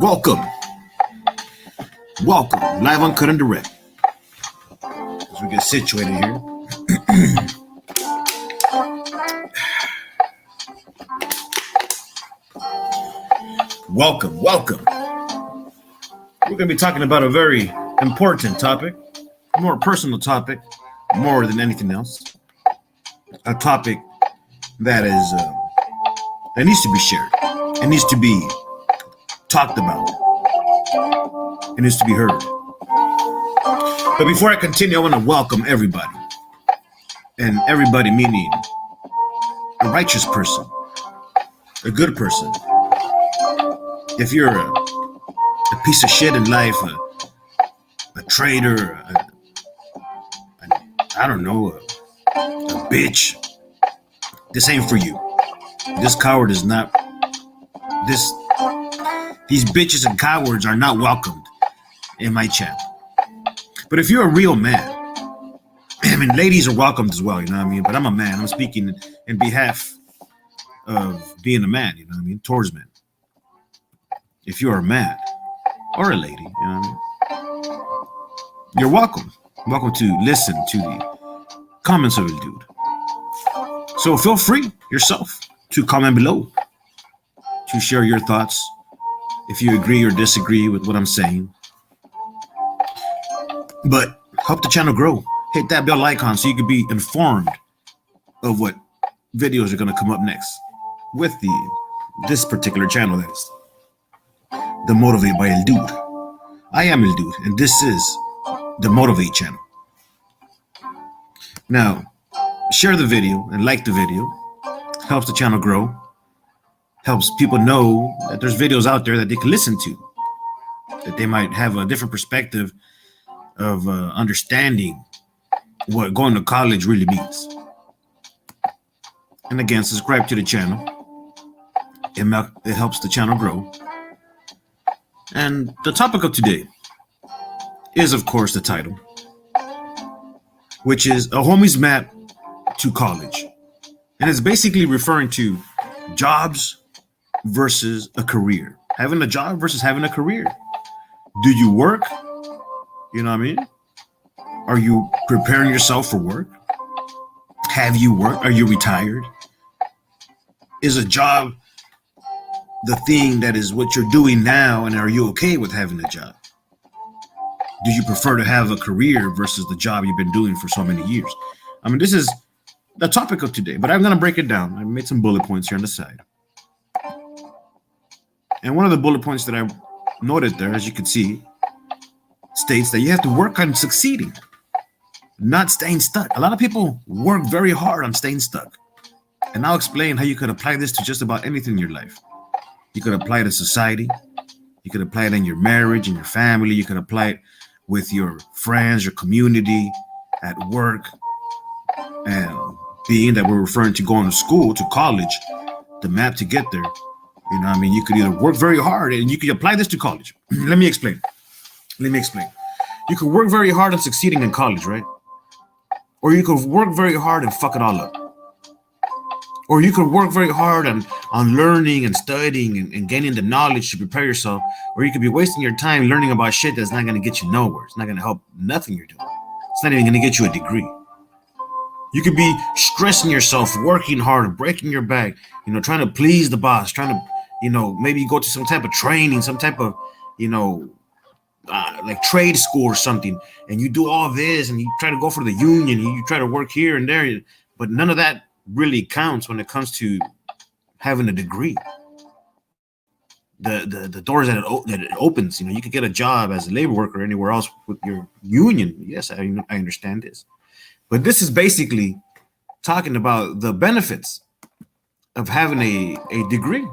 Welcome, live on Cut and Direct. As we get situated here. Welcome. We're going to be talking about a very important topic, a more personal topic, more than anything else. A topic that needs to be shared. It needs to be talked about. It needs to be heard. But before I continue, I want to welcome everybody. And everybody meaning a righteous person, a good person. If you're a piece of shit in life, a traitor, I don't know, a bitch, this ain't for you. This coward is not, these bitches and cowards are not welcomed in my channel. But if you're a real man, I mean, ladies are welcomed as well, you know what I mean? But I'm a man. I'm speaking in behalf of being a man, you know what I mean? Towards men. If you're a man or a lady, you know what I mean? You're welcome. Welcome to listen to the comments of a dude. So feel free yourself to comment below, to share your thoughts, if you agree or disagree with what I'm saying. But help the channel grow. Hit that bell icon so you can be informed of what videos are going to come up next with this particular channel, that is the Motivate by El Dude. I am El Dude, and this is the Motivate channel. Now, share the video and like the video. Helps the channel grow. Helps people know that there's videos out there that they can listen to, that they might have a different perspective of understanding what going to college really means. And again, subscribe to the channel. It helps the channel grow. And the topic of today is, of course, the title, which is A Homie's Map to College. And it's basically referring to jobs versus a career. Having a job versus having a career. Do you work? You know what I mean? Are you preparing yourself for work? Have you worked? Are you retired? Is a job the thing that is what you're doing now, and are you okay with having a job? Do you prefer to have a career versus the job you've been doing for so many years? I mean, this is the topic of today, but I'm going to break it down. I made some bullet points here on the side. And one of the bullet points that I noted there, as you can see, states that you have to work on succeeding, not staying stuck. A lot of people work very hard on staying stuck. And I'll explain how you could apply this to just about anything in your life. You could apply it to society. You could apply it in your marriage, in your family. You could apply it with your friends, your community, at work. And being that we're referring to going to school, to college, the map to get there, you know what I mean? You could either work very hard, and you could apply this to college. Let me explain. You could work very hard on succeeding in college, right? Or you could work very hard and fuck it all up. Or you could work very hard on learning and studying and gaining the knowledge to prepare yourself. Or you could be wasting your time learning about shit that's not going to get you nowhere. It's not going to help nothing you're doing. It's not even going to get you a degree. You could be stressing yourself, working hard, breaking your back, you know, trying to please the boss, trying to, you know, maybe go to some type of training, some type of, you know, like trade school or something, and you do all this and you try to go for the union, you try to work here and there, but none of that really counts when it comes to having a degree. The doors that it opens, you know, you could get a job as a labor worker anywhere else with your union. Yes, I understand this, but this is basically talking about the benefits of having a degree.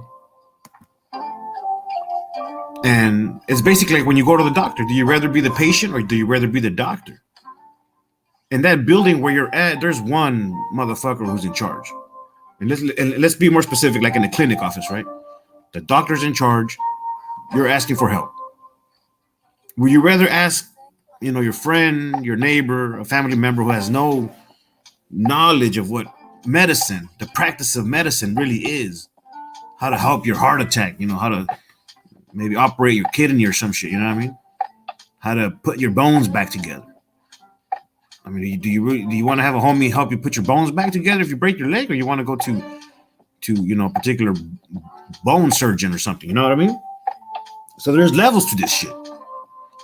And it's basically like when you go to the doctor, do you rather be the patient or do you rather be the doctor? In that building where you're at, there's one motherfucker who's in charge. And let's be more specific, like in a clinic office, right? The doctor's in charge. You're asking for help. Would you rather ask, you know, your friend, your neighbor, a family member who has no knowledge of what medicine, the practice of medicine really is, how to help your heart attack, you know, how to maybe operate your kidney or some shit. You know what I mean? How to put your bones back together. I mean, do you want to have a homie help you put your bones back together if you break your leg, or you want to go to a particular bone surgeon or something? You know what I mean? So there's levels to this shit.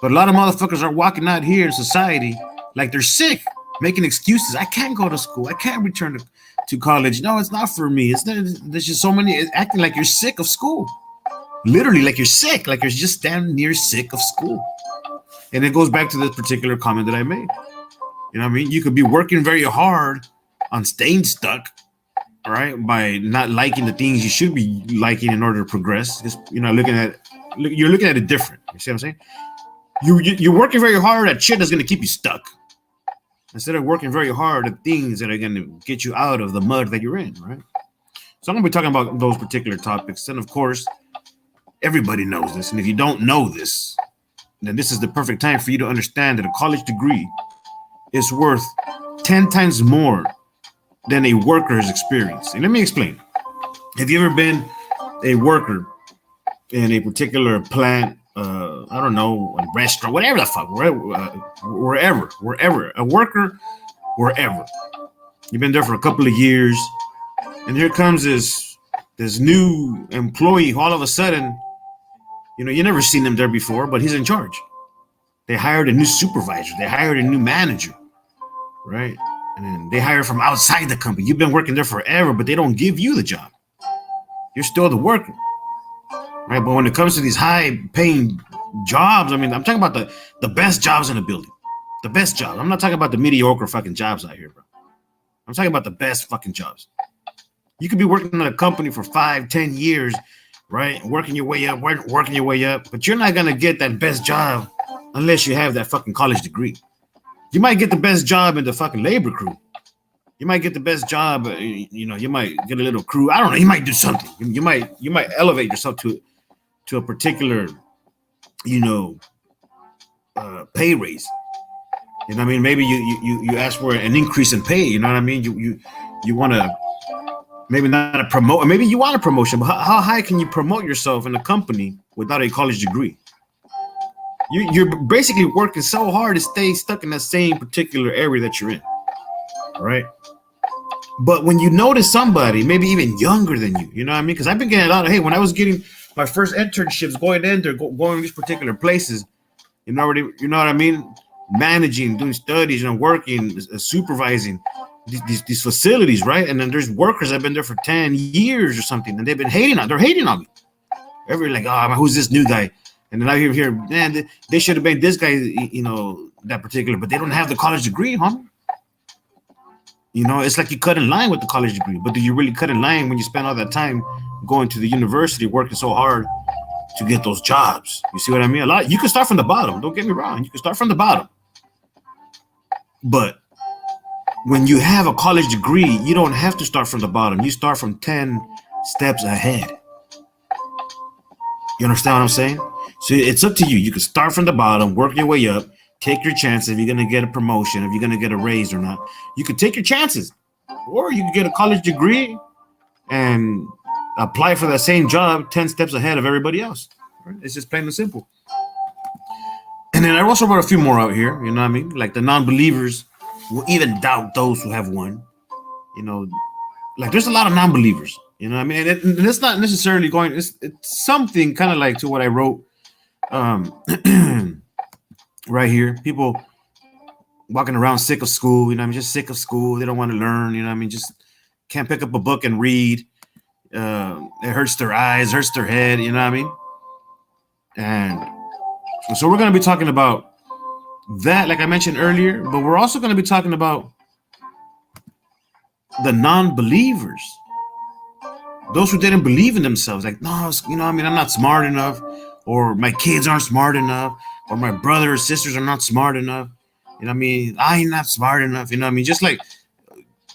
But a lot of motherfuckers are walking out here in society like they're sick, making excuses. I can't go to school. I can't return to college. No, it's not for me. There's just so many acting like you're sick of school. Literally, like you're sick, like you're just damn near sick of school. And it goes back to this particular comment that I made. You know what I mean? You could be working very hard on staying stuck, all right, by not liking the things you should be liking in order to progress. Just, you're looking at it different. You see what I'm saying? You're working very hard at shit that's going to keep you stuck, instead of working very hard at things that are going to get you out of the mud that you're in, right? So I'm going to be talking about those particular topics. And of course, everybody knows this. And if you don't know this, then this is the perfect time for you to understand that a college degree is worth 10 times more than a worker's experience. And let me explain. Have you ever been a worker in a particular plant, I don't know, a restaurant, whatever the fuck, wherever, a worker, wherever. You've been there for a couple of years, and here comes this new employee who all of a sudden, you never seen him there before, but he's in charge. They hired a new supervisor. They hired a new manager, right? And then they hire from outside the company. You've been working there forever, but they don't give you the job. You're still the worker, right? But when it comes to these high-paying jobs, I mean, I'm talking about the best jobs in the building. The best jobs. I'm not talking about the mediocre fucking jobs out here, bro. I'm talking about the best fucking jobs. You could be working at a company for 5-10 years, right? Working your way up, but you're not going to get that best job unless you have that fucking college degree. You might get the best job in the fucking labor crew. You might get the best job, you might get a little crew. I don't know. You might do something. You might elevate yourself to a particular, pay raise. You know what I mean? Maybe you ask for an increase in pay. You know what I mean? You want to, maybe not a promote, or maybe you want a promotion, but how high can you promote yourself in a company without a college degree? You're basically working so hard to stay stuck in that same particular area that you're in, right? But when you notice somebody, maybe even younger than you, you know what I mean? Because I've been getting a lot of, hey, when I was getting my first internships, going to these particular places, you know what I mean? Managing, doing studies, working, supervising these facilities, right? And then there's workers that have been there for 10 years or something, and they're hating on me. Everybody like, who's this new guy? And then I hear, man, they should have made this guy, that particular, but they don't have the college degree, huh? It's like you cut in line with the college degree, but do you really cut in line when you spend all that time going to the university, working so hard to get those jobs? You see what I mean? You can start from the bottom. Don't get me wrong. You can start from the bottom. But when you have a college degree, you don't have to start from the bottom. You start from 10 steps ahead. You understand what I'm saying? So it's up to you. You can start from the bottom, work your way up, take your chances if you're going to get a promotion, if you're going to get a raise or not. You can take your chances. Or you can get a college degree and apply for that same job 10 steps ahead of everybody else. It's just plain and simple. And then I also wrote a few more out here, you know what I mean? Like the non-believers will even doubt those who have won. Like there's a lot of non-believers, you know what I mean? And it's not necessarily it's something kind of like to what I wrote right here. People walking around sick of school, just sick of school. They don't want to learn, just can't pick up a book and read. It hurts their eyes, hurts their head, you know what I mean? And so we're going to be talking about that, like I mentioned earlier, but we're also going to be talking about the non-believers, those who didn't believe in themselves. Like, no, I'm not smart enough, or my kids aren't smart enough, or my brother or sisters are not smart enough. I'm not smart enough. Just like,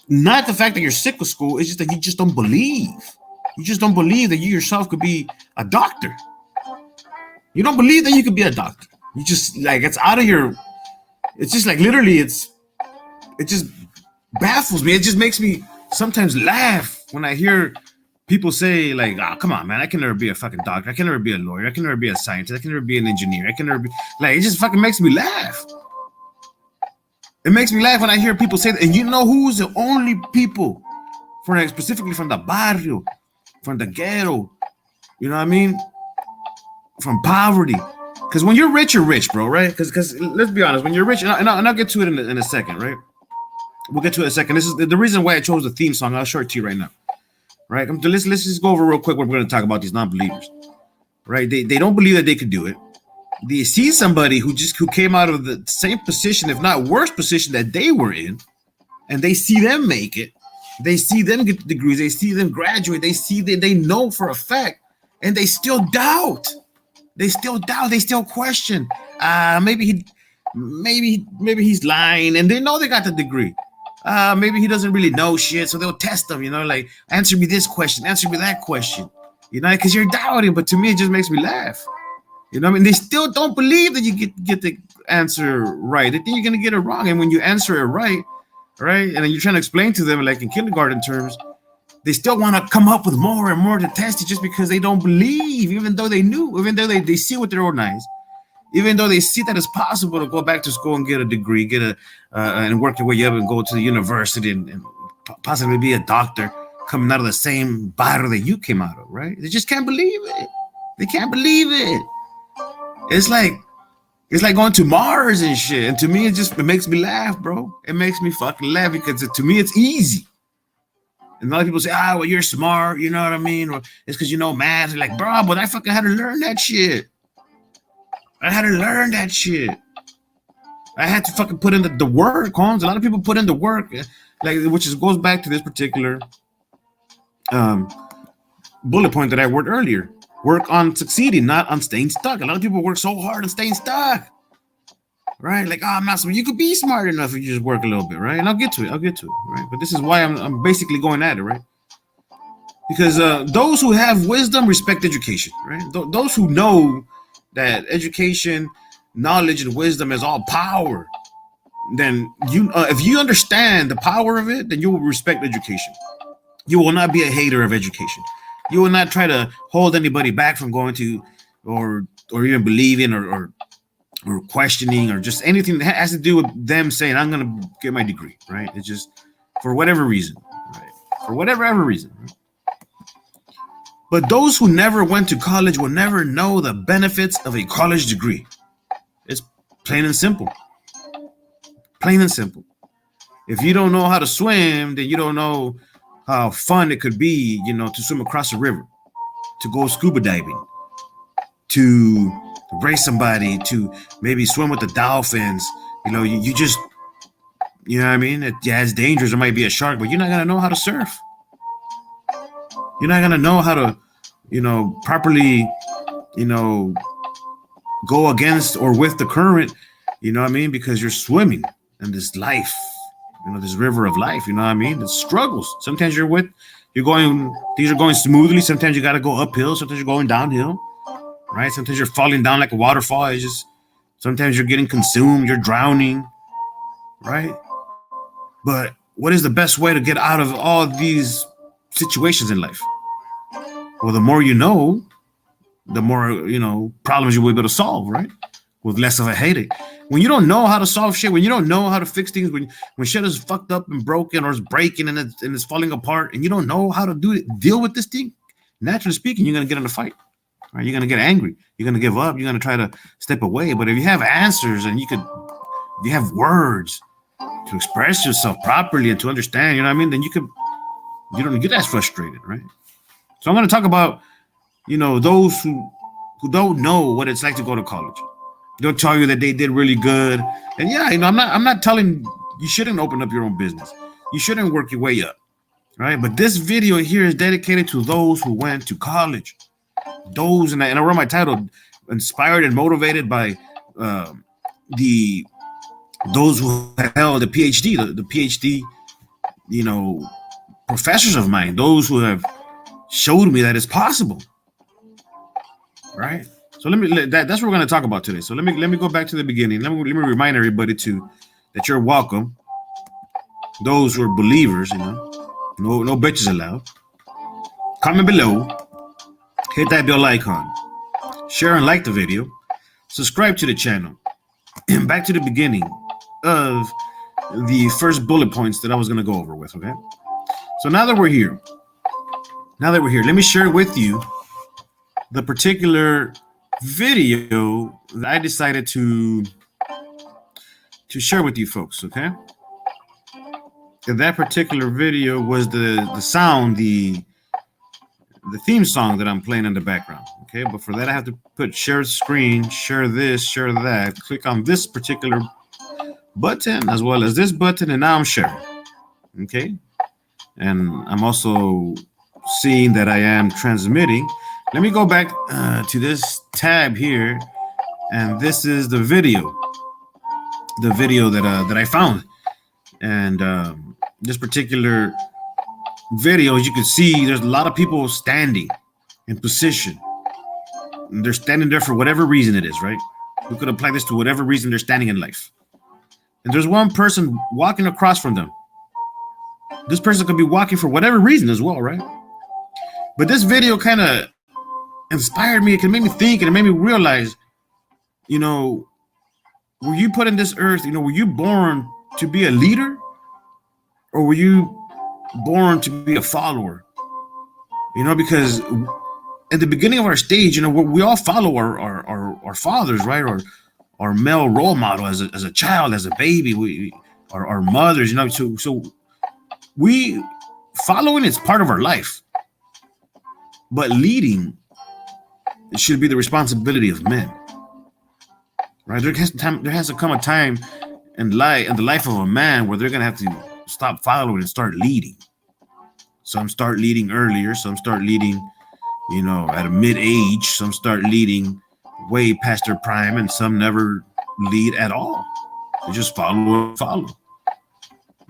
not the fact that you're sick of school. It's just that you just don't believe. You just don't believe that you yourself could be a doctor. You don't believe that you could be a doctor. You just like, it's out of your, it's just like literally it just baffles me. It just makes me sometimes laugh when I hear people say like, oh, come on, man, I can never be a fucking doctor. I can never be a lawyer. I can never be a scientist. I can never be an engineer. I can never be like, it just fucking makes me laugh. It makes me laugh when I hear people say that. And you know who's the only people, specifically from the barrio, from the ghetto, you know what I mean? From poverty. Because when you're rich, bro, right? Because let's be honest, when you're rich, and I'll get to it in a second, right? We'll get to it in a second. This is the reason why I chose the theme song. I'll show it to you right now. Right? Let's just go over real quick what we're going to talk about these non-believers. Right? They don't believe that they could do it. They see somebody who came out of the same position, if not worse position that they were in, and they see them make it. They see them get degrees. They see them graduate. They see that they know for a fact, and they still doubt. They still doubt. They still question. Maybe he's lying, and they know they got the degree. Maybe he doesn't really know shit, so they'll test him. You know, like answer me this question, answer me that question. You know, because you're doubting. But to me, it just makes me laugh. You know what I mean? They still don't believe that you get the answer right. They think you're gonna get it wrong, and when you answer it right, and then you're trying to explain to them like in kindergarten terms, they still want to come up with more and more to test it just because they don't believe, even though they knew, even though they see with their own eyes, even though they see that it's possible to go back to school and get a degree, and work your way up and go to the university and possibly be a doctor coming out of the same barrio that you came out of, right? They just can't believe it. They can't believe it. It's like going to Mars and shit. And to me, it makes me laugh, bro. It makes me fucking laugh because to me, it's easy. And a lot of people say, well, you're smart, you know what I mean? Or it's because you know math. They're like, bro, but I fucking had to learn that shit. I had to learn that shit. I had to fucking put in the work, Holmes. A lot of people put in the work, which goes back to this particular bullet point that I wrote earlier. Work on succeeding, not on staying stuck. A lot of people work so hard on staying stuck, right? Like, I'm not smart. You could be smart enough if you just work a little bit, right? And I'll get to it, right? But this is why I'm basically going at it, right? Because those who have wisdom respect education, right? Those who know that education, knowledge, and wisdom is all power, then if you understand the power of it, then you will respect education. You will not be a hater of education. You will not try to hold anybody back from going to or even believing or questioning or just anything that has to do with them saying, I'm going to get my degree, right? It's just for whatever reason, right? For whatever reason. Right? But those who never went to college will never know the benefits of a college degree. It's plain and simple. Plain and simple. If you don't know how to swim, then you don't know how fun it could be, to swim across a river, to go scuba diving, to race somebody, to maybe swim with the dolphins. You just, you know what I mean? It's dangerous. There might be a shark, but you're not going to know how to surf. You're not going to know how to, properly, go against or with the current, you know what I mean? Because you're swimming in this life. This river of life, you know what I mean? The struggles. Sometimes things are going smoothly. Sometimes you got to go uphill. Sometimes you're going downhill, right? Sometimes you're falling down like a waterfall. Sometimes you're getting consumed. You're drowning, right? But what is the best way to get out of all these situations in life? Well, the more you know, the more, problems you'll be able to solve, right? With less of a headache. When you don't know how to solve shit, when you don't know how to fix things, when shit is fucked up and broken or is breaking and it's falling apart, and you don't know how to deal with this thing, naturally speaking, you're gonna get in a fight. Right? You're gonna get angry. You're gonna give up. You're gonna try to step away. But if you have answers and if you have words to express yourself properly and to understand, you know what I mean, then you don't get as frustrated, right? So I'm gonna talk about, those who don't know what it's like to go to college. They'll tell you that they did really good. And yeah, I'm not telling you shouldn't open up your own business. You shouldn't work your way up, right? But this video here is dedicated to those who went to college. Those, and I wrote my title, inspired and motivated by those who held the PhD, the PhD, professors of mine, those who have showed me that it's possible, right? So that's what we're going to talk about today. So let me go back to the beginning. Let me remind everybody that you're welcome. Those who are believers, no bitches allowed. comment below, hit that bell icon, share and like the video, subscribe to the channel. And back to the beginning of the first bullet points that I was going to go over with, okay? So now that we're here, let me share with you the particular video that I decided to share with you folks, okay? And that particular video was the sound, the theme song that I'm playing in the background, okay? But for that, I have to put share screen, share this, share that, click on this particular button as well as this button, and now I'm sharing, okay? And I'm also seeing that I am transmitting. Let me go back to this tab here, and this is the video that I found. And this particular video, as you can see, there's a lot of people standing in position. And they're standing there for whatever reason it is, right? We could apply this to whatever reason they're standing in life. And there's one person walking across from them. This person could be walking for whatever reason as well, right? But this video kind of inspired me. It made me think, and it made me realize, you know, were you put in this earth, you know, were you born to be a leader, or were you born to be a follower? You know, because at the beginning of our stage, you know, we all follow our fathers, right? Or our male role model as a child, as a baby, our mothers, you know. So we following is part of our life, but leading, it should be the responsibility of men, right? There has to come a time in the life of a man where they're gonna have to stop following and start leading. Some start leading earlier, some start leading, you know, at a mid-age, some start leading way past their prime, and some never lead at all. They just follow.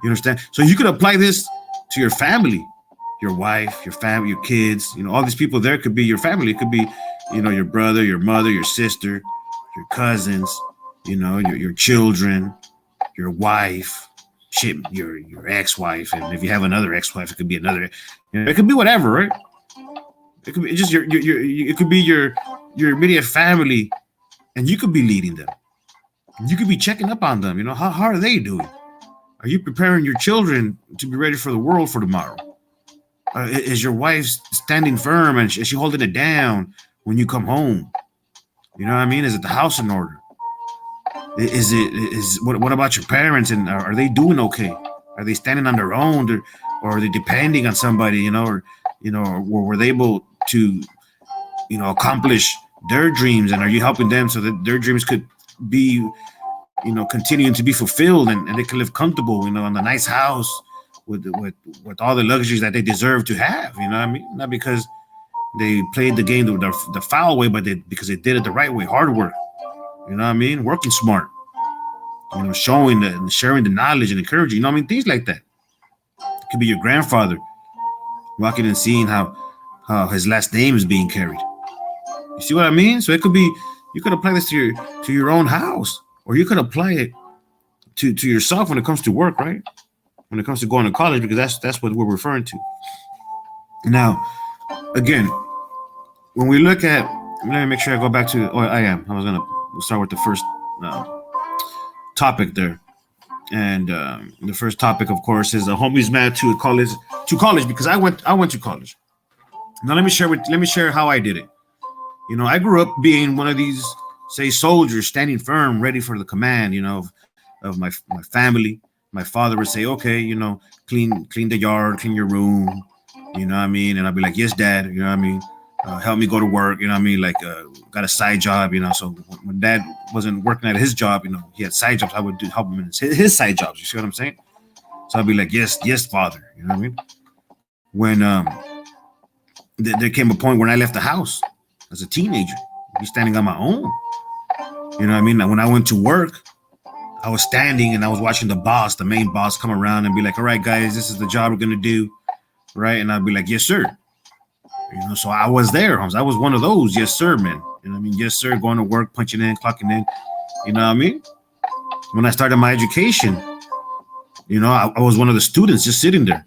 You understand? So you could apply this to your family, your wife, your family, your kids, you know, all these people there could be your family. It could be, you know, your brother, your mother, your sister, your cousins, you know, your children, your wife, shit, your ex-wife. And if you have another ex-wife, it could be another, you know, it could be whatever, right? It could be just it could be your immediate family, and you could be leading them. You could be checking up on them. You know, how are they doing? Are you preparing your children to be ready for the world for tomorrow? Is your wife standing firm, and is she holding it down when you come home? You know what I mean? Is it the house in order? What about your parents, and are they doing okay? Are they standing on their own, or are they depending on somebody? You know, or were they able to, you know, accomplish their dreams, and are you helping them so that their dreams could be, you know, continuing to be fulfilled, and they can live comfortable, you know, in a nice house with all the luxuries that they deserve to have, you know what I mean? Not because they played the game the foul way, but because they did it the right way, hard work, you know what I mean? Working smart, you know, showing and sharing the knowledge and encouraging, you know what I mean? Things like that. It could be your grandfather walking and seeing how his last name is being carried. You see what I mean? So it could be, you could apply this to your own house, or you could apply it to yourself when it comes to work, right? When it comes to going to college, because that's what we're referring to. Now, again, when we look at, let me make sure I go back to, I was going to start with the first topic there. And the first topic, of course, is the homies mad to college, because I went to college. Now let me share how I did it. You know, I grew up being one of these, say, soldiers standing firm, ready for the command, you know, of my family. My father would say, okay, you know, clean the yard, clean your room, you know what I mean? And I'd be like, yes, dad, you know what I mean? Help me go to work, you know what I mean? Like, got a side job, you know, so when dad wasn't working at his job, you know, he had side jobs, I would help him in his side jobs, you see what I'm saying? So I'd be like, yes, father, you know what I mean? When there came a point when I left the house as a teenager, be standing on my own, you know what I mean? When I went to work, I was standing and I was watching the main boss come around and be like, all right, guys, this is the job we're going to do. Right. And I'd be like, yes, sir. You know, so I was there. I was one of those. Yes, sir, man. You know what I mean? Yes, sir. Going to work, punching in, clocking in. You know what I mean? When I started my education, you know, I was one of the students just sitting there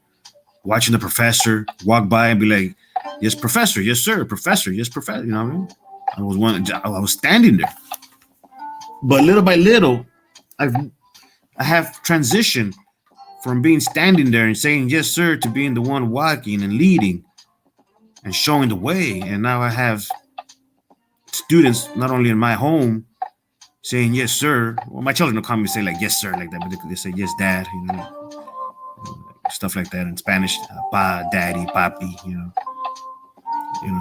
watching the professor walk by and be like, Yes, professor. Yes, sir. Professor. Yes, professor. You know what I mean? I was standing there. But little by little, I have transitioned from being standing there and saying yes, sir, to being the one walking and leading and showing the way. And now I have students not only in my home saying yes, sir. Well, my children don't come and say like yes, sir, like that, but they say yes, dad, you know, stuff like that in Spanish, pa, daddy, papi,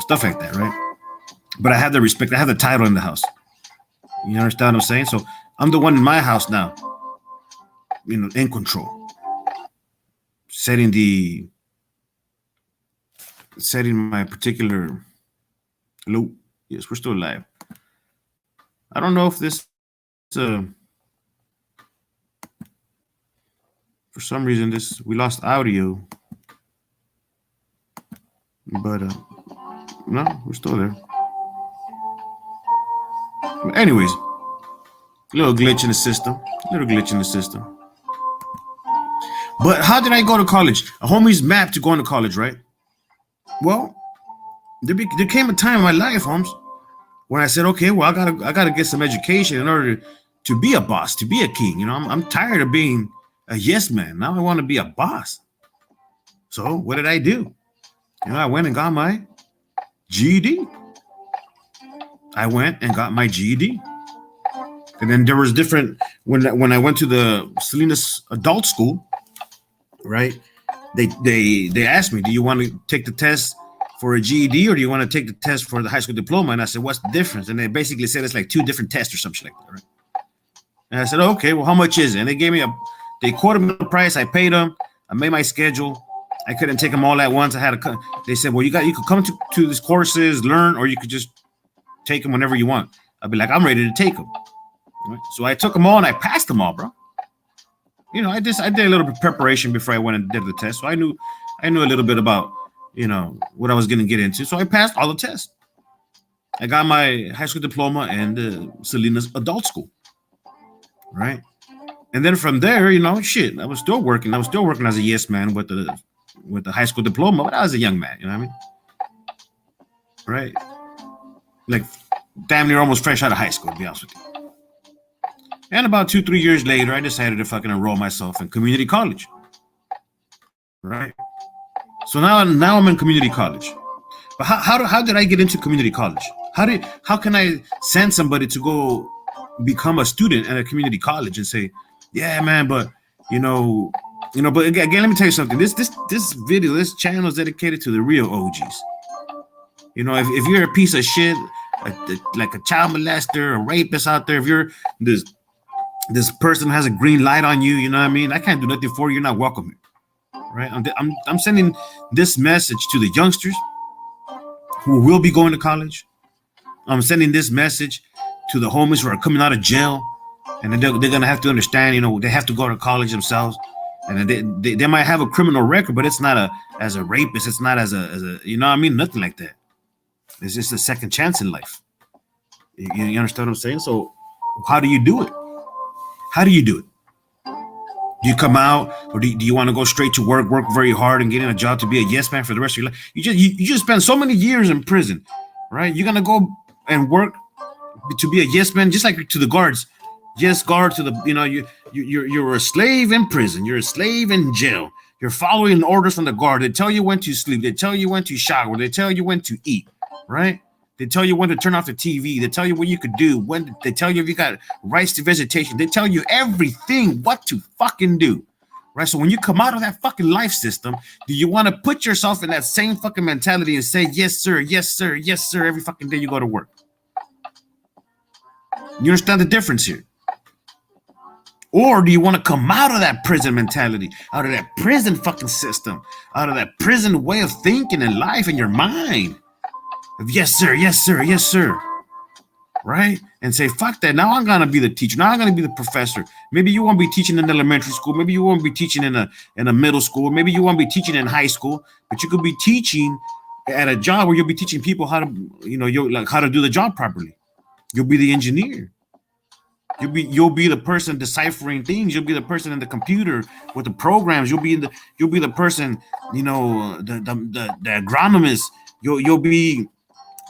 stuff like that, right? But I have the respect. I have the title in the house. You understand what I'm saying? So I'm the one in my house now, in control, setting my particular loop. Yes, we're still live. I don't know if this, for some reason, we lost audio, but no, we're still there. But anyways, little glitch in the system. But how did I go to college? A homie's map to going to college, right? Well, there came a time in my life, Holmes, when I said, okay, well, I gotta get some education in order to be a boss, to be a king. I'm tired of being a yes man. Now I want to be a boss. So what did I do? I went and got my GED. And then there was different, when I went to the Salinas adult school, right? They asked me, do you want to take the test for a GED or do you want to take the test for the high school diploma? And I said, what's the difference? And they basically said it's like two different tests or something like that, right? And I said, okay, well, how much is it? And they gave me they quoted me the price. I paid them. I made my schedule. I couldn't take them all at once. They said, well, you could come to these courses, learn, or you could just take them whenever you want. I'd be like, I'm ready to take them. Right? So I took them all and I passed them all, bro. I did a little bit of preparation before I went and did the test. So I knew a little bit about, what I was going to get into. So I passed all the tests. I got my high school diploma and the Salinas adult school. Right. And then from there, I was still working. I was still working as a yes man with the high school diploma, but I was a young man, you know what I mean? Right. Like damn near almost fresh out of high school, to be honest with you. And about 2-3 years later, I decided to fucking enroll myself in community college. Right. So now I'm in community college. But how did I get into community college? How can I send somebody to go become a student at a community college and say, yeah, man, but but again, let me tell you something. This channel is dedicated to the real OGs. If you're a piece of shit, like a child molester, a rapist out there, if you're this person has a green light on you, you know what I mean? I can't do nothing for you. You're not welcome here, right? I'm sending this message to the youngsters who will be going to college. I'm sending this message to the homies who are coming out of jail, and then they're gonna have to understand, they have to go to college themselves, and they might have a criminal record, but it's not as a rapist, it's not as a nothing like that. It's just a second chance in life. You understand what I'm saying? So how do you do it? Do you come out, or do you want to go straight to work very hard and get in a job to be a yes man for the rest of your life? You just spend so many years in prison, right? You're gonna go and work to be a yes man, just like to the guards. Yes, guard to the, you're a slave in prison. You're a slave in jail. You're following orders from the guard. They tell you when to sleep. They tell you when to shower. They tell you when to eat, right? They tell you when to turn off the TV. They tell you what you could do. When they tell you if you got rights to visitation. They tell you everything what to fucking do, right? So when you come out of that fucking life system, do you want to put yourself in that same fucking mentality and say, yes, sir, yes, sir, yes, sir, every fucking day you go to work? You understand the difference here? Or do you want to come out of that prison mentality, out of that prison fucking system, out of that prison way of thinking in life in your mind? Yes, sir, yes, sir, yes, sir. Right? And say, fuck that. Now I'm going to be the teacher. Now I'm going to be the professor. Maybe you won't be teaching in elementary school. Maybe you won't be teaching in a middle school. Maybe you won't be teaching in high school, but you could be teaching at a job where you'll be teaching people how to, how to do the job properly. You'll be the engineer. You'll be the person deciphering things. You'll be the person in the computer with the programs. You'll be the person, the agronomist You'll be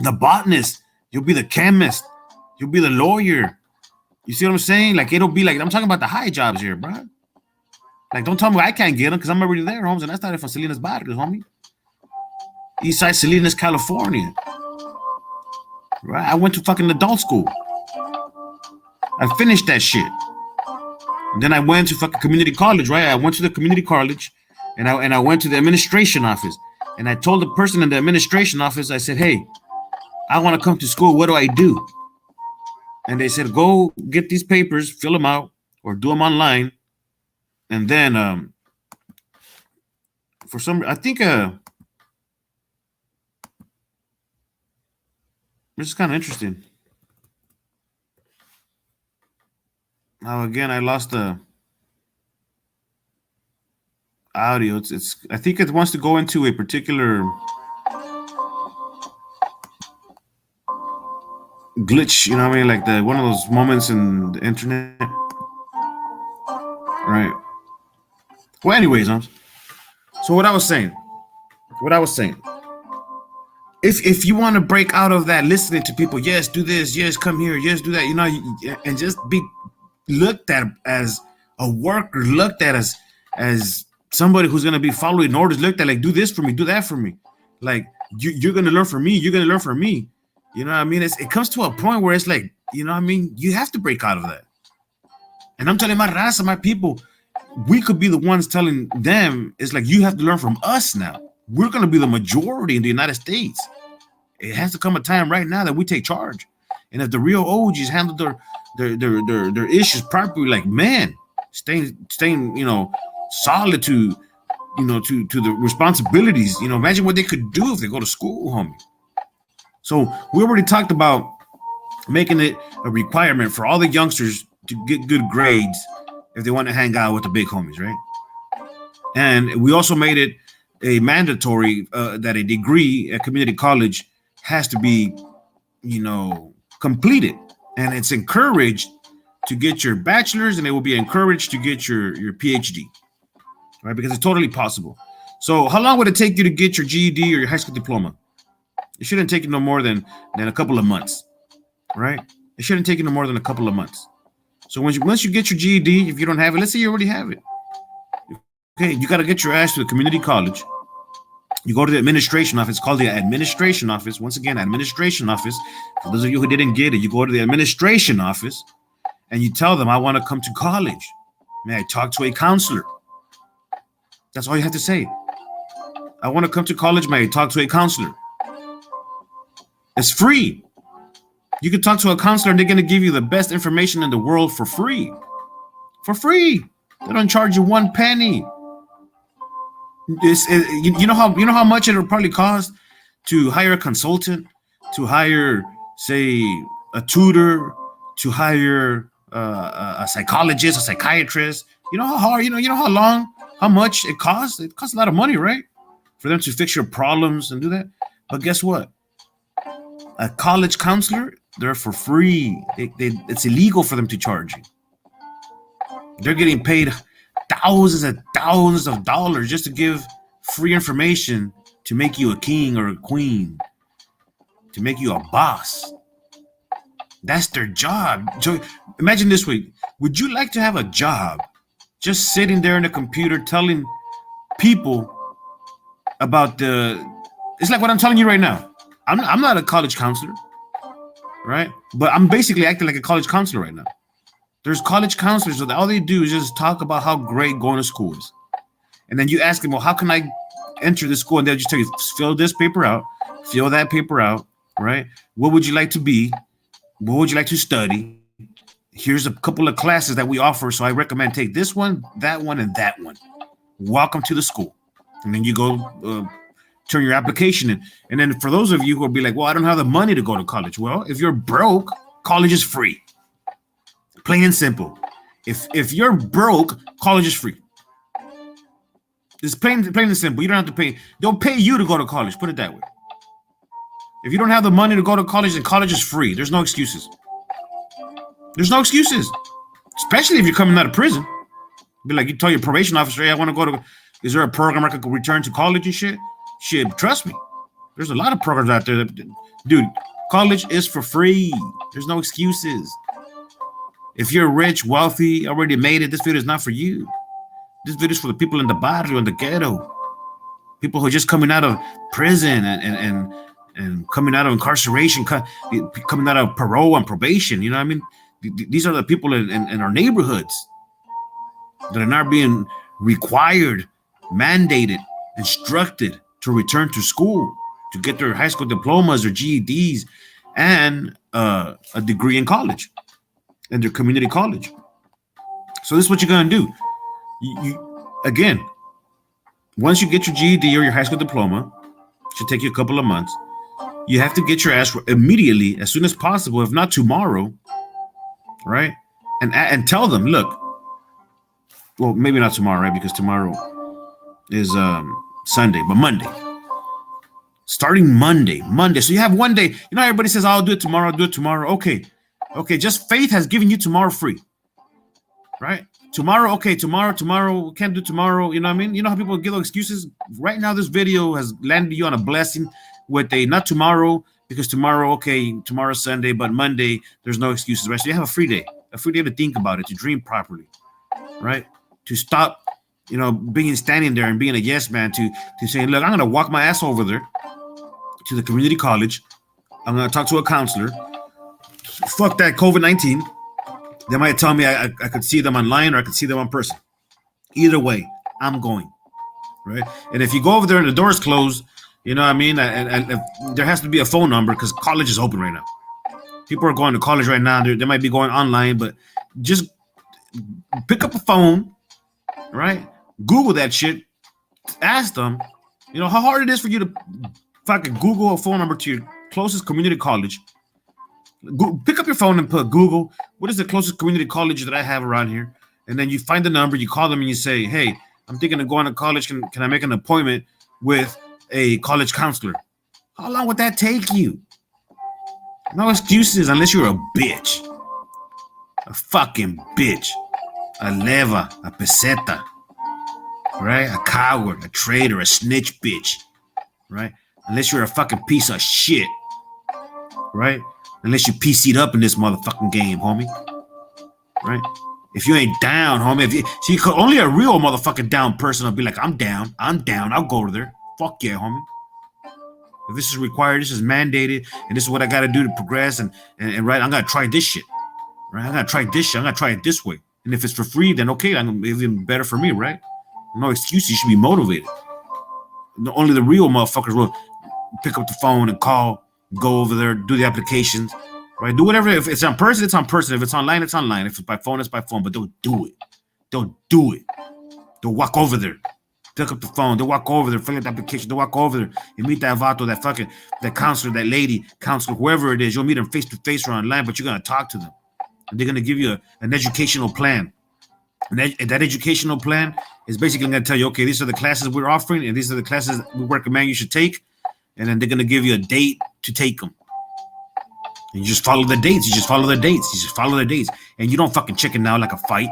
the botanist. You'll be the chemist. You'll be the lawyer. You see what I'm saying? Like it'll be like I'm talking about the high jobs here, bro. Like don't tell me I can't get them because I'm already there, homes, and I started from Salinas Barrios, homie. Eastside Salinas, California. Right? I went to fucking adult school. I finished that shit. And then I went to fucking community college, right? I went to the community college and I went to the administration office. And I told the person in the administration office, I said, hey, I want to come to school. What do I do? And they said, go get these papers, fill them out, or do them online. And then for some, I think this is kind of interesting. Now again, I lost the audio. It's I think it wants to go into a particular glitch, you know what I mean? Like the one of those moments in the internet. Right. Well, anyways, so what I was saying. If you want to break out of that listening to people, yes, do this, yes, come here, yes, do that, you know, and just be looked at as a worker, looked at as somebody who's gonna be following orders, looked at like do this for me, do that for me, like you're gonna learn from me, you're gonna learn from me. You know what I mean? It comes to a point where it's like, you know what I mean? You have to break out of that. And I'm telling my raza, my people, we could be the ones telling them, it's like, you have to learn from us now. We're going to be the majority in the United States. It has to come a time right now that we take charge. And if the real OGs handle their issues properly, like, man, staying, you know, solid to, you know, to the responsibilities, you know, imagine what they could do if they go to school, homie. So we already talked about making it a requirement for all the youngsters to get good grades if they want to hang out with the big homies, right? And we also made it a mandatory that a degree at community college has to be, you know, completed. And it's encouraged to get your bachelor's, and it will be encouraged to get your PhD, right? Because it's totally possible. So how long would it take you to get your GED or your high school diploma? It shouldn't take you no more than a couple of months, right? It shouldn't take you no more than a couple of months. So once you get your GED, if you don't have it, let's say you already have it. Okay, you got to get your ass to the community college. You go to the administration office. It's called the administration office. Once again, administration office. For those of you who didn't get it, you go to the administration office and you tell them, I want to come to college. May I talk to a counselor? That's all you have to say. I want to come to college. May I talk to a counselor? It's free. You can talk to a counselor and they're going to give you the best information in the world for free. For free. They don't charge you one penny. You know how much it'll probably cost to hire a consultant, to hire, say, a tutor, to hire a psychologist, a psychiatrist. You know how hard, you know how long, how much it costs? It costs a lot of money, right? For them to fix your problems and do that. But guess what? A college counselor, they're for free. It's illegal for them to charge you. They're getting paid thousands and thousands of dollars just to give free information to make you a king or a queen, to make you a boss. That's their job. So imagine this way. Would you like to have a job just sitting there in a computer telling people about it's like what I'm telling you right now. I'm not a college counselor, right? But I'm basically acting like a college counselor right now. There's college counselors that all they do is just talk about how great going to school is. And then you ask them, well, how can I enter the school? And they'll just tell you, fill this paper out, fill that paper out, right? What would you like to be? What would you like to study? Here's a couple of classes that we offer. So I recommend take this one, that one, and that one. Welcome to the school. And then you go turn your application in. And then for those of you who will be like, well, I don't have the money to go to college. Well, if you're broke, college is free. Plain and simple. If you're broke, college is free. It's plain and simple. You don't have to pay. They'll pay you to go to college. Put it that way. If you don't have the money to go to college, then college is free. There's no excuses. There's no excuses. Especially if you're coming out of prison. Be like, you tell your probation officer, hey, I want to go to, is there a program I could return to college and shit? Shit, trust me. There's a lot of programs out there that, dude, college is for free. There's no excuses. If you're rich, wealthy, already made it, this video is not for you. This video is for the people in the barrio, in the ghetto. People who are just coming out of prison and coming out of incarceration, coming out of parole and probation. You know what I mean? These are the people in our neighborhoods that are not being required, mandated, instructed to return to school, to get their high school diplomas or GEDs and a degree in college, in their community college. So this is what you're going to do. You again, once you get your GED or your high school diploma, it should take you a couple of months. You have to get your ass immediately, as soon as possible, if not tomorrow, right? And tell them, look, well, maybe not tomorrow, right? Because tomorrow is Sunday, but Monday. Starting Monday. So you have one day. You know, everybody says, I'll do it tomorrow. Okay. Just faith has given you tomorrow free, right? Tomorrow, can't do tomorrow. You know what I mean? You know how people give excuses? Right now, this video has landed you on a blessing with a not tomorrow, because tomorrow's Sunday, but Monday, there's no excuses, right? So you have a free day to think about it, to dream properly, right? To stop, standing there and being a yes man, to saying, look, I'm going to walk my ass over there to the community college. I'm going to talk to a counselor. Fuck that COVID-19. They might tell me I could see them online or I could see them in person. Either way, I'm going, right? And if you go over there and the door's closed, you know what I mean? And there has to be a phone number, because college is open right now. People are going to college right now. They might be going online, but just pick up a phone, right? Google that shit. Ask them, how hard it is for you to fucking Google a phone number to your closest community college. Pick up your phone and put Google, what is the closest community college that I have around here? And then you find the number, you call them and you say, hey, I'm thinking of going to college. Can I make an appointment with a college counselor? How long would that take you? No excuses unless you're a bitch. A fucking bitch. A leva, a peseta. Right? A coward, a traitor, a snitch bitch. Right? Unless you're a fucking piece of shit. Right? Unless you PC'd up in this motherfucking game, homie. Right? If you ain't down, homie. Only a real motherfucking down person will be like, I'm down, I'll go there. Fuck yeah, homie. If this is required, this is mandated, and this is what I gotta do to progress, and right, I'm gonna try this shit. Right? I'm gonna try this shit, I'm gonna try it this way. And if it's for free, then okay, even better for me, right? No excuses, you should be motivated. Only the real motherfuckers will pick up the phone and call, go over there, do the applications, right? Do whatever. If it's in person, it's in person. If it's online, it's online. If it's by phone, it's by phone. But don't do it. Don't walk over there. Pick up the phone. Don't walk over there. Fill out the application. Don't walk over there. You meet that vato, that counselor, that lady, counselor, whoever it is. You'll meet them face to face or online, but you're going to talk to them. And they're going to give you an educational plan. And that educational plan is basically going to tell you, okay, these are the classes we're offering, and these are the classes we recommend you should take. And then they're going to give you a date to take them. And you just follow the dates. You just follow the dates. And you don't fucking chicken out like a fight,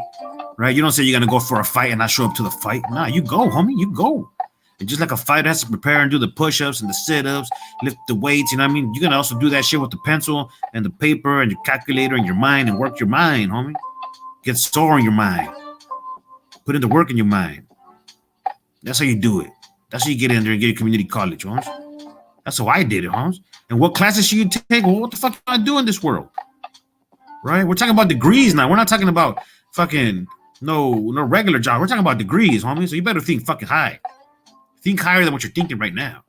right? You don't say you're going to go for a fight and not show up to the fight. Nah, you go, homie. You go. And just like a fighter has to prepare and do the push-ups and the sit-ups, lift the weights, you know what I mean? You're going to also do that shit with the pencil and the paper and your calculator and your mind, and work your mind, homie. Get sore in your mind. Put in the work in your mind. That's how you do it. That's how you get in there and get a community college, homie. That's how I did it, Holmes. And what classes should you take? Well, what the fuck am I doing in this world? Right? We're talking about degrees now. We're not talking about fucking no regular job. We're talking about degrees, homie. So you better think fucking high. Think higher than what you're thinking right now.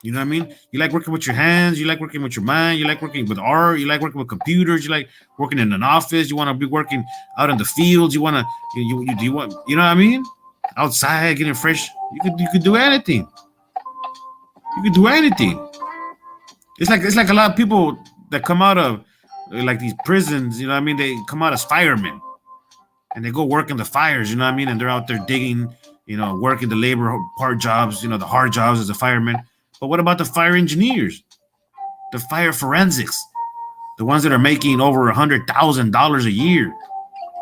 You know what I mean? You like working with your hands. You like working with your mind. You like working with art. You like working with computers. You like working in an office. You want to be working out in the fields. You want to, you know what I mean? Outside, getting fresh. You could do anything. You can do anything. It's like a lot of people that come out of like these prisons, you know what I mean? They come out as firemen and they go work in the fires, you know what I mean? And they're out there digging, working the labor part jobs, the hard jobs as a fireman. But what about the fire engineers? The fire forensics? The ones that are making over $100,000 a year?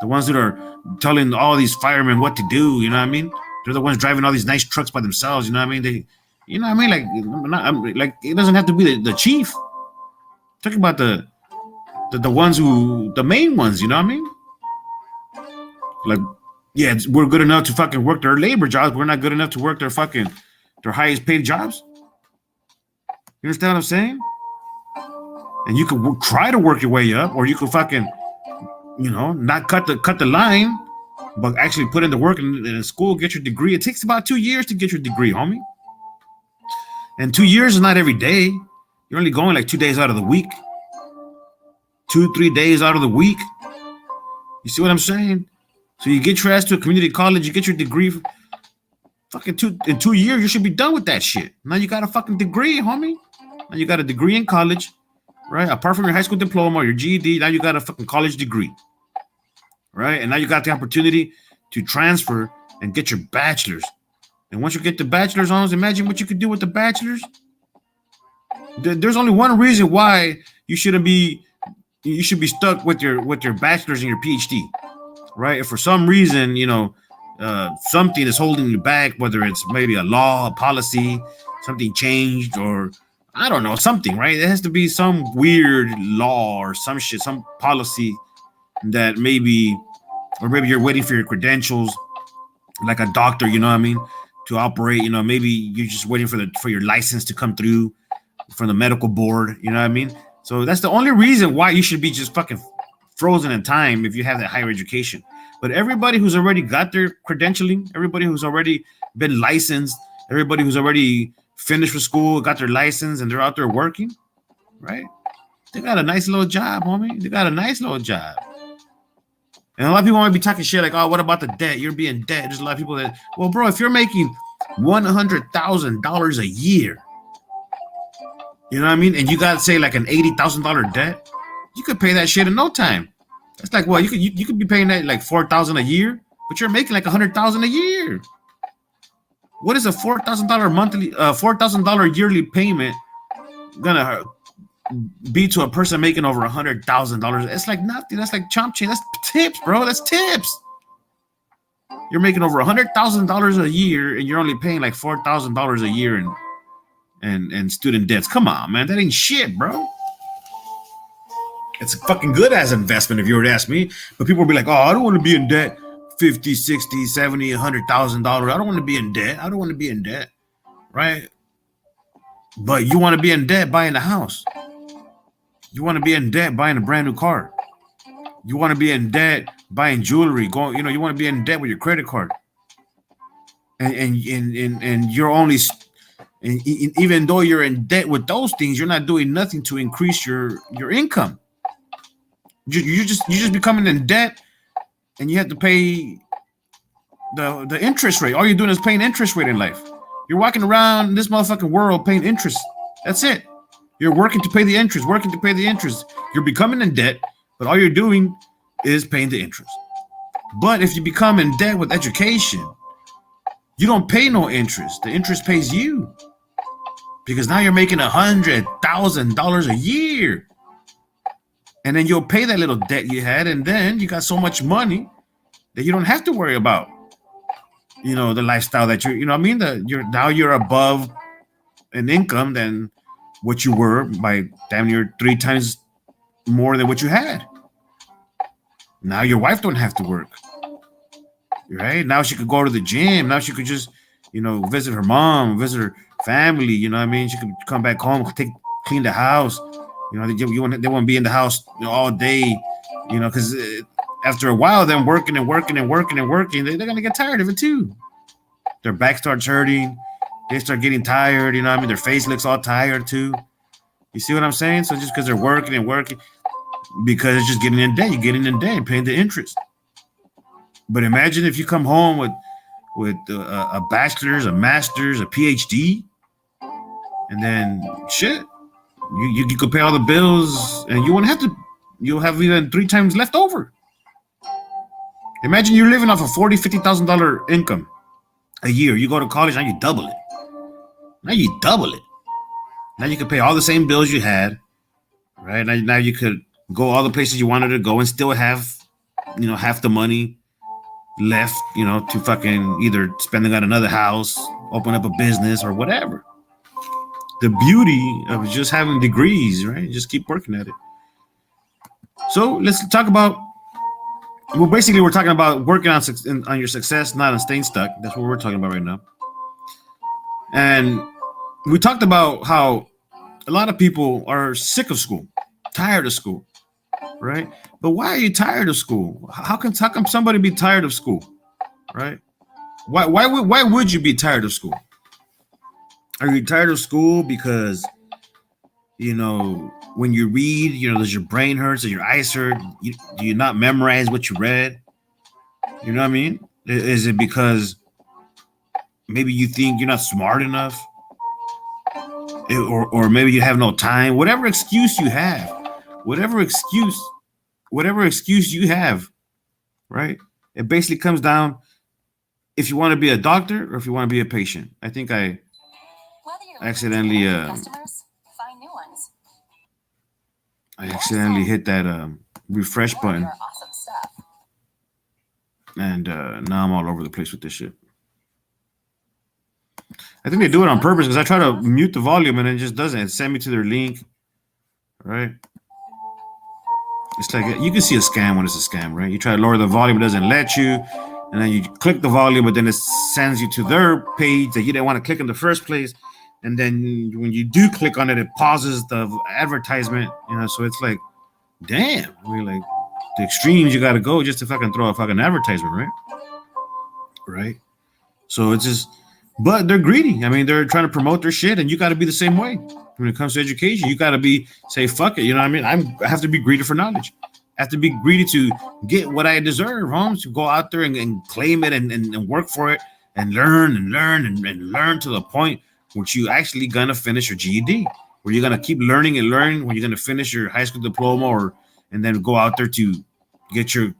The ones that are telling all these firemen what to do, you know what I mean? They're the ones driving all these nice trucks by themselves, you know what I mean? You know what I mean? Like it doesn't have to be the chief. Talking about the ones who, the main ones. You know what I mean? Like, yeah, we're good enough to fucking work their labor jobs. We're not good enough to work their highest paid jobs. You understand what I'm saying? And you could try to work your way up, or you could fucking, not cut the line, but actually put in the work in school, get your degree. It takes about 2 years to get your degree, homie. And 2 years is not every day. You're only going like 2 days out of the week. 2-3 days out of the week. You see what I'm saying? So you get your ass to a community college, you get your degree. Fucking in 2 years, you should be done with that shit. Now you got a fucking degree, homie. Now you got a degree in college, right? Apart from your high school diploma or your GED, now you got a fucking college degree, right? And now you got the opportunity to transfer and get your bachelor's. And once you get the bachelor's on, imagine what you could do with the bachelor's. There's only one reason why you should be stuck with your bachelor's and your PhD, right? If for some reason, something is holding you back, whether it's maybe a law, a policy, something changed, or I don't know, something, right? It has to be some weird law or some shit, some policy that maybe you're waiting for your credentials, like a doctor, you know what I mean, to operate. Maybe you're just waiting for your license to come through from the medical board, you know what I mean? So that's the only reason why you should be just fucking frozen in time if you have that higher education. But everybody who's already got their credentialing, everybody who's already been licensed, everybody who's already finished with school, got their license, and they're out there working, right? They got a nice little job, homie. They got a nice little job. And a lot of people might be talking shit like, oh, what about the debt? You're being debt. There's a lot of people that, well, bro, if you're making $100,000 a year, you know what I mean? And you got, say, like an $80,000 debt, you could pay that shit in no time. That's like, well, you could be paying that like $4,000 a year, but you're making like $100,000 a year. What is a $4,000 monthly, $4,000 yearly payment gonna be to a person making over $100,000? It's like nothing. That's like chomp change. That's tips, bro. That's tips. You're making over $100,000 a year, and you're only paying like $4,000 a year and student debts. Come on, man. That ain't shit, bro. It's a fucking good ass investment if you were to ask me. But people will be like, oh, I don't want to be in debt. 50, 60, 70, $100,000. I don't want to be in debt. I don't want to be in debt. Right? But you want to be in debt buying a house. You want to be in debt buying a brand new car. You want to be in debt buying jewelry. You want to be in debt with your credit card. And you're only, and even though you're in debt with those things, you're not doing nothing to increase your income. You just becoming in debt, and you have to pay the interest rate. All you're doing is paying interest rate in life. You're walking around this motherfucking world paying interest. That's it. You're working to pay the interest, You're becoming in debt, but all you're doing is paying the interest. But if you become in debt with education, you don't pay no interest. The interest pays you. Because now you're making $100,000 a year. And then you'll pay that little debt you had, and then you got so much money that you don't have to worry about, the lifestyle that you're above an income than what you were by damn near 3 times more than what you had. Now your wife don't have to work, right? Now she could go to the gym. Now she could just, visit her mom, visit her family. You know what I mean? She could come back home, clean the house. They won't be in the house all day, because after a while, them working, they're going to get tired of it too. Their back starts hurting. They start getting tired. Their face looks all tired too. You see what I'm saying? So just because they're working, because it's just getting in debt, you're getting in debt, paying the interest. But imagine if you come home with a bachelor's, a master's, a PhD, and then shit. You could pay all the bills, and you won't have to. You'll have even 3 times left over. Imagine you're living off a $40,000-$50,000 income a year. You go to college, now you double it. Now you can pay all the same bills you had, right? Now you could go all the places you wanted to go and still have, half the money left, to fucking either spending on another house, open up a business, or whatever. the beauty of just having degrees, right? Just keep working at it. So let's talk about. Well, basically, we're talking about working on your success, not on staying stuck. That's what we're talking about right now. And we talked about how a lot of people are sick of school, tired of school, right? But why are you tired of school? How come somebody be tired of school, right? Why would you be tired of school? Are you tired of school because when you read, does your brain hurts or your eyes hurt? Do you not memorize what you read? You know what I mean? Is it because maybe you think you're not smart enough? Or maybe you have no time? Whatever excuse you have, whatever excuse you have, right? It basically comes down if you want to be a doctor or if you want to be a patient. I think I accidentally hit that refresh button, and now I'm all over the place with this shit. I think they do it on purpose because I try to mute the volume and it just doesn't. It sent me to their link, right? It's like you can see a scam when it's a scam, right? You try to lower the volume, it doesn't let you, and then you click the volume, but then it sends you to their page that you didn't want to click in the first place. And then when you do click on it, it pauses the advertisement, so it's like, damn, like the extremes you got to go just to fucking throw a fucking advertisement, right? So it's just, but they're greedy. I mean, they're trying to promote their shit, and you got to be the same way. When it comes to education, you got to say, fuck it. You know what I mean? I have to be greedy for knowledge. I have to be greedy to get what I deserve, to go out there and claim it and work for it and learn and learn to the point where you actually gonna finish your GED, where you're gonna keep learning and learning, when you're gonna finish your high school diploma and then go out there to get your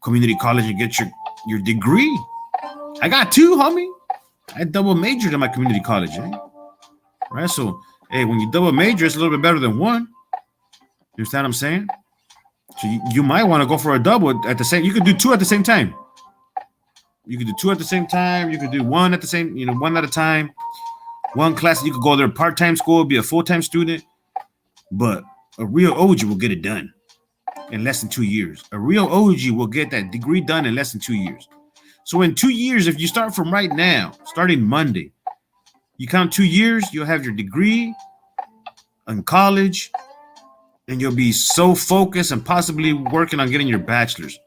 community college and get your degree. I got 2, homie. I double majored in my community college, right? So, hey, when you double major, it's a little bit better than 1. You understand what I'm saying? So you might want to go for a double at the same. You could do 2 at the same time. You could do 2 at the same time. You could do 1 at the same, 1 at a time. 1 class, you could go there part-time school, be a full-time student. But a real OG will get it done in less than 2 years. A real OG will get that degree done in less than 2 years. So in 2 years, if you start from right now, starting Monday, you count 2 years, you'll have your degree in college, and you'll be so focused and possibly working on getting your bachelor's.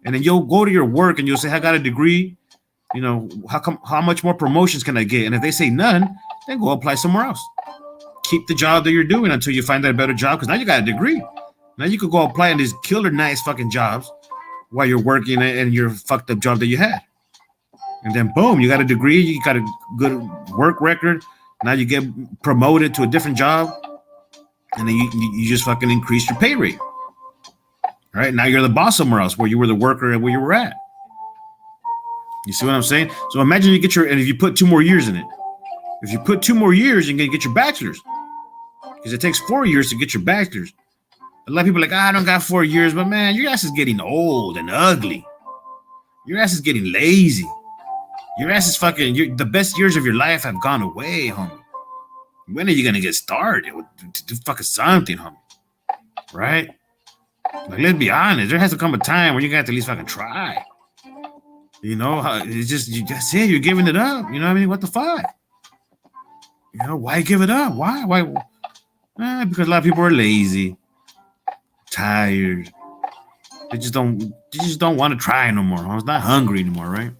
And then you'll go to your work and you'll say, I got a degree. How much more promotions can I get? And if they say none, then go apply somewhere else. Keep the job that you're doing until you find that better job, because now you got a degree. Now you could go apply in these killer nice fucking jobs while you're working in your fucked up job that you had. And then boom, you got a degree, you got a good work record. Now you get promoted to a different job, and then you just fucking increase your pay rate. All right, now you're the boss somewhere else where you were the worker and where you were at. You see what I'm saying? So imagine you get and if you put 2 more years in it. If you put 2 more years, you're going to get your bachelor's. Because it takes 4 years to get your bachelor's. A lot of people are like, I don't got 4 years, but man, your ass is getting old and ugly. Your ass is getting lazy. Your ass is fucking, the best years of your life have gone away, homie. When are you going to get started to do fucking something, homie? Right? Like, let's be honest. There has to come a time where you got to at least fucking try. It's just, that's it. You're giving it up. You know what I mean? What the fuck? Why give it up? Why? Because a lot of people are lazy, tired. They just don't want to try no more. It's not hungry anymore, right?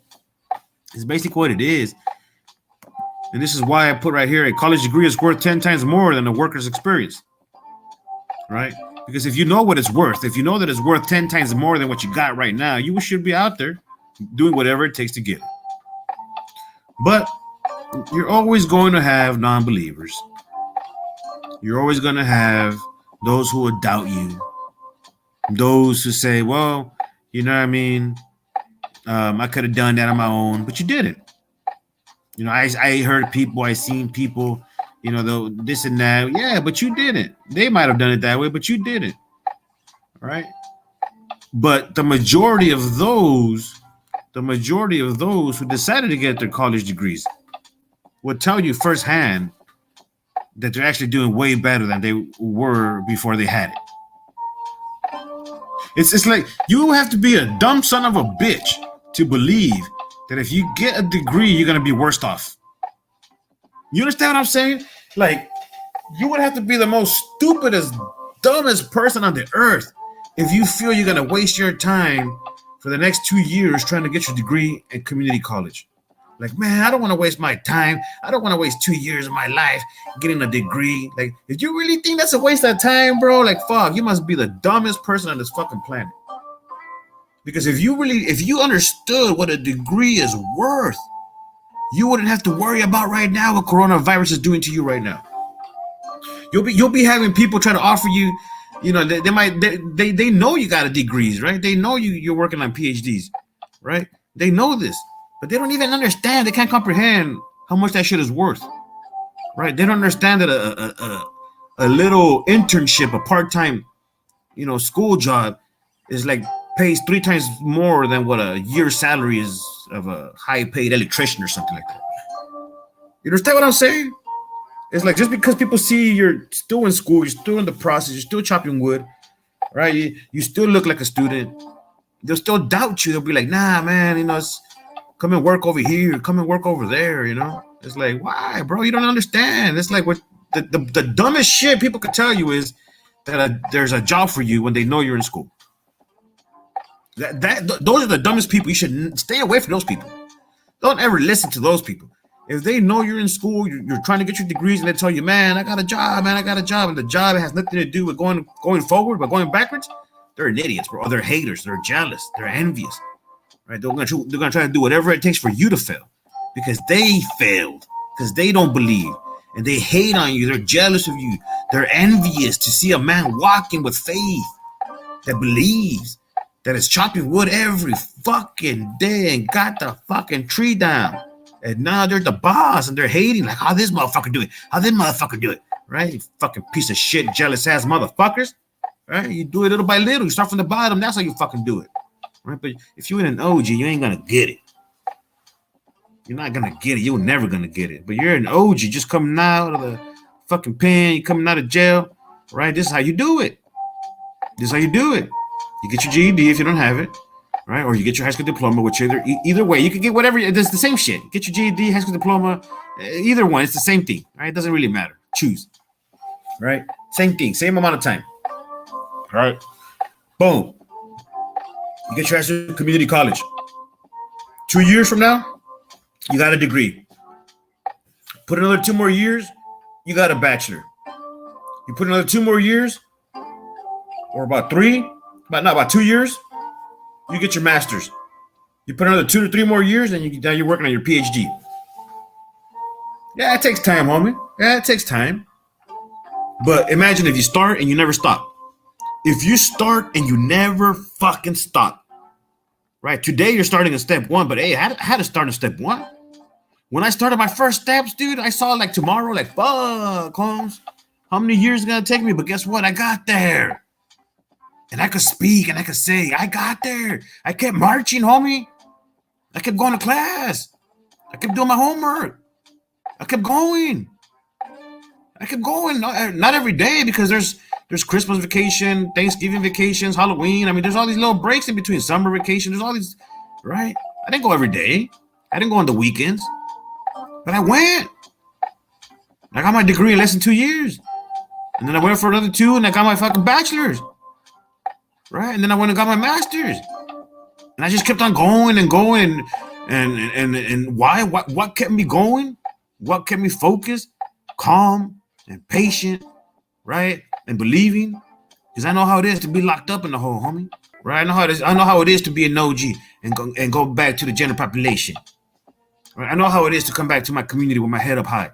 It's basically what it is. And this is why I put right here, a college degree is worth 10 times more than a worker's experience, right? Because if you know what it's worth, if you know that it's worth 10 times more than what you got right now, you should be out there doing whatever it takes to get it. But you're always going to have non-believers. You're always going to have those who will doubt you. Those who say, well, you know what I mean? I could have done that on my own, but you didn't. I heard people, I seen people, this and that. Yeah, but you didn't. They might have done it that way, but you didn't. Right? But the majority of those who decided to get their college degrees would tell you firsthand that they're actually doing way better than they were before they had it. It's like you have to be a dumb son of a bitch to believe that if you get a degree, you're gonna be worse off. You understand what I'm saying? Like, you would have to be the most stupidest, dumbest person on the earth if you feel you're gonna waste your time for the next 2 years trying to get your degree in community college. Like, man, I don't want to waste my time. I don't want to waste 2 years of my life getting a degree. Like, if you really think that's a waste of time, bro, like, fuck, you must be the dumbest person on this fucking planet. Because if you understood what a degree is worth, you wouldn't have to worry about right now what coronavirus is doing to you right now. You'll be having people trying to offer you, you know, they know you got a degrees, right? They know you're working on PhDs, right? They know this. But they don't even understand. They can't comprehend how much that shit is worth, right? They don't understand that a little internship, a part-time, you know, school job is like pays 3 times more than what a year's salary is of a high-paid electrician or something like that. You understand what I'm saying? It's like just because people see you're still in school, you're still in the process, you're still chopping wood, right? You still look like a student. They'll still doubt you. They'll be like, nah, man, you know, it's come and work over here, come and work over there, you know? It's like, why, bro? You don't understand. It's like what the dumbest shit people could tell you is that there's a job for you when they know you're in school. Those are the dumbest people. You should stay away from those people. Don't ever listen to those people. If they know you're in school, you're trying to get your degrees, and they tell you, man, I got a job, and the job has nothing to do with going forward, but going backwards, they're idiots, bro. Or they're haters, they're jealous, they're envious. Right? They're gonna try to do whatever it takes for you to fail, because they failed, because they don't believe, and they hate on you. They're jealous of you. They're envious to see a man walking with faith that believes, that is chopping wood every fucking day and got the fucking tree down. And now they're the boss and they're hating, like, how this motherfucker do it? How this motherfucker do it? Right? You fucking piece of shit, jealous ass motherfuckers. Right? You do it little by little. You start from the bottom. That's how you fucking do it. Right? But if you're in an OG, you ain't gonna get it. You're not gonna get it. You're never gonna get it. But you're an OG just coming out of the fucking pen, you coming out of jail. Right? This is how you do it. This is how you do it. You get your GED if you don't have it. Right? Or you get your high school diploma, which either way, you can get whatever. It's the same shit. Get your GED, high school diploma, either one. It's the same thing. Right? It doesn't really matter. Choose. Right? Same thing. Same amount of time. All right? Boom. You get your high school community college. 2 years from now, you got a degree. Put another 2 more years, you got a bachelor. You put another 2 more years, or about 2 years, you get your master's. You put another 2 to 3 more years, and now you're working on your PhD. Yeah, it takes time, homie. Yeah, it takes time. But imagine if you start and you never stop. If you start and you never fucking stop. Right? Today you're starting at step 1, but hey, I had to start at step 1. When I started my first steps, dude, I saw like tomorrow, like, fuck, Holmes. How many years is it gonna take me? But guess what? I got there. And I could speak and I could say, I got there. I kept marching, homie. I kept going to class. I kept doing my homework. I kept going. Not every day, because there's Christmas vacation, Thanksgiving vacations, Halloween. I mean, there's all these little breaks in between, summer vacation. There's all these, right? I didn't go every day. I didn't go on the weekends. But I went. I got my degree in less than 2 years. And then I went for another 2, and I got my fucking bachelor's. Right? And then I went and got my master's. And I just kept on going and going. And why? What kept me going? What kept me focused, calm, and patient, right? And believing. Because I know how it is to be locked up in the hole, homie. Right? I know how it is to be an OG and go back to the general population. Right? I know how it is to come back to my community with my head up high.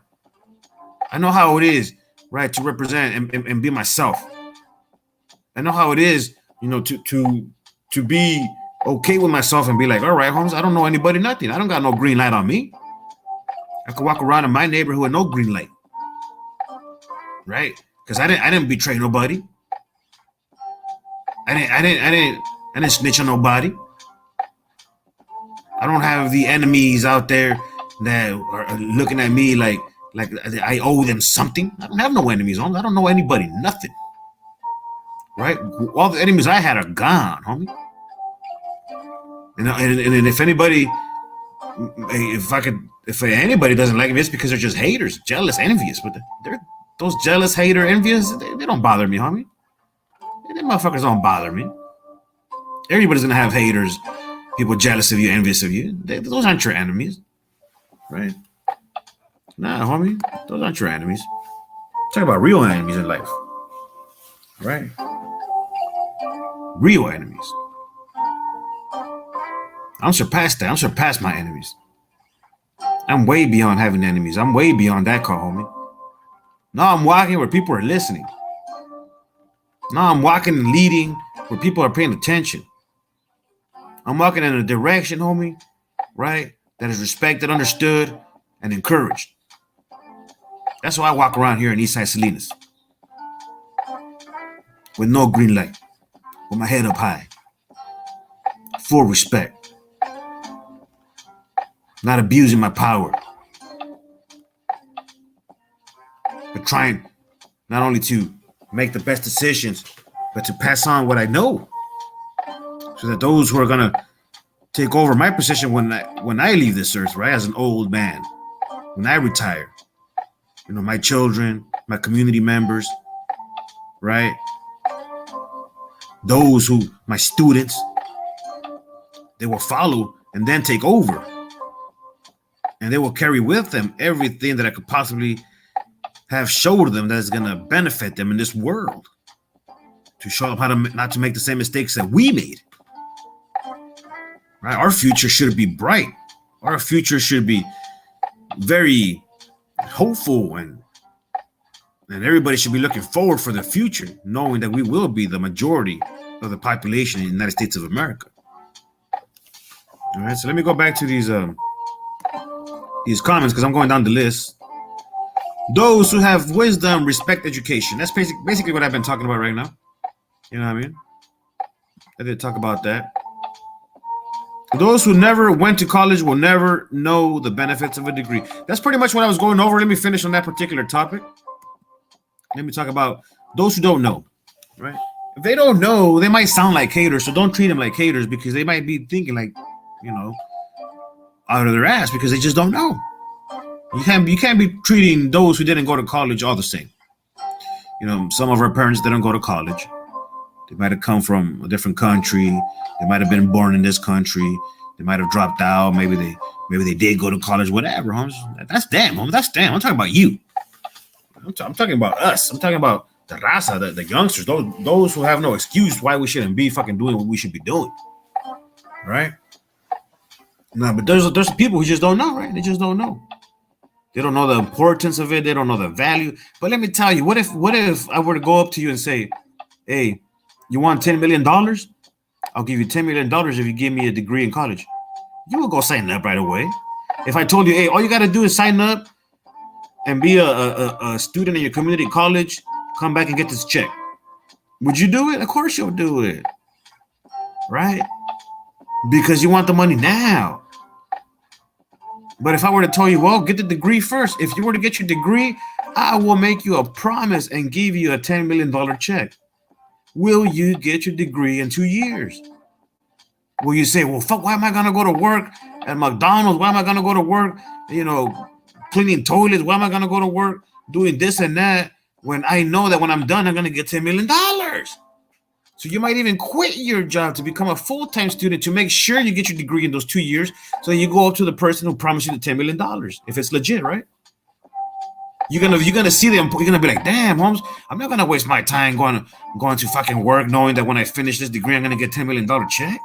I know how it is, right, to represent and be myself. I know how it is, you know, to be okay with myself and be like, all right, Holmes, I don't know anybody, nothing. I don't got no green light on me. I could walk around in my neighborhood with no green light, right? Because I didn't betray nobody. I didn't snitch on nobody. I don't have the enemies out there that are looking at me like Like I owe them something. I don't have no enemies, homie. I don't know anybody, nothing. Right? All the enemies I had are gone, homie. And if anybody, if anybody doesn't like me, it's because they're just haters, jealous, envious. But they're those jealous, hater, envious. They don't bother me, homie. Them motherfuckers don't bother me. Everybody's gonna have haters, people jealous of you, envious of you. Those aren't your enemies, right? Nah, homie, those aren't your enemies. Talk about real enemies in life, right? Real enemies. I'm surpassed that. I'm surpassed my enemies. I'm way beyond having enemies. I'm way beyond that call, homie. Now I'm walking where people are listening. Now I'm walking and leading where people are paying attention. I'm walking in a direction, homie, right, that is respected, understood, and encouraged. That's why I walk around here in Eastside Salinas with no green light, with my head up high, full respect, not abusing my power, but trying not only to make the best decisions, but to pass on what I know, so that those who are gonna take over my position when I leave this earth, right, as an old man, when I retire, my children, my community members, right, those who, my students, they will follow and then take over, and they will carry with them everything that I could possibly have showed them that is going to benefit them in this world, to show them how to not to make the same mistakes that we made. Right? Our future should be bright. Our future should be very hopeful, and everybody should be looking forward for the future, knowing that we will be the majority of the population in the United States of America. All right, so let me go back to these comments because I'm going down the list. Those who have wisdom respect education. That's basically what I've been talking about right now. You know what I mean? I did talk about that. Those who never went to college will never know the benefits of a degree. That's pretty much what I was going over. Let me finish on that particular topic. Let me talk about those who don't know, right? If they don't know, they might sound like haters, so don't treat them like haters, because they might be thinking like, out of their ass, because they just don't know. You can't be treating those who didn't go to college all the same. Some of our parents didn't go to college. They might have come from a different country. They might have been born in this country. They might have dropped out. Maybe they did go to college. Whatever, homes. That's them, homes. That's them. I'm talking about you. I'm talking about us. I'm talking about the raza, the youngsters, those who have no excuse why we shouldn't be fucking doing what we should be doing. Right? No, but there's people who just don't know, right? They just don't know. They don't know the importance of it. They don't know the value. But let me tell you, what if I were to go up to you and say, hey, you want $10 million? I'll give you $10 million if you give me a degree in college. You will go sign up right away. If I told you, hey, all you got to do is sign up and be a student in your community college, come back and get this check. Would you do it? Of course you'll do it. Right? Because you want the money now. But if I were to tell you, well, get the degree first. If you were to get your degree, I will make you a promise and give you a $10 million check. Will you get your degree in 2 years? Will you say, well, fuck, why am I going to go to work at McDonald's? Why am I going to go to work, cleaning toilets? Why am I going to go to work doing this and that when I know that when I'm done, I'm going to get $10 million? So you might even quit your job to become a full-time student to make sure you get your degree in those 2 years. So you go up to the person who promised you the $10 million, if it's legit, right? You're gonna see them. You're gonna be like, damn, Holmes, I'm not gonna waste my time going to fucking work knowing that when I finish this degree, I'm gonna get $10 million check.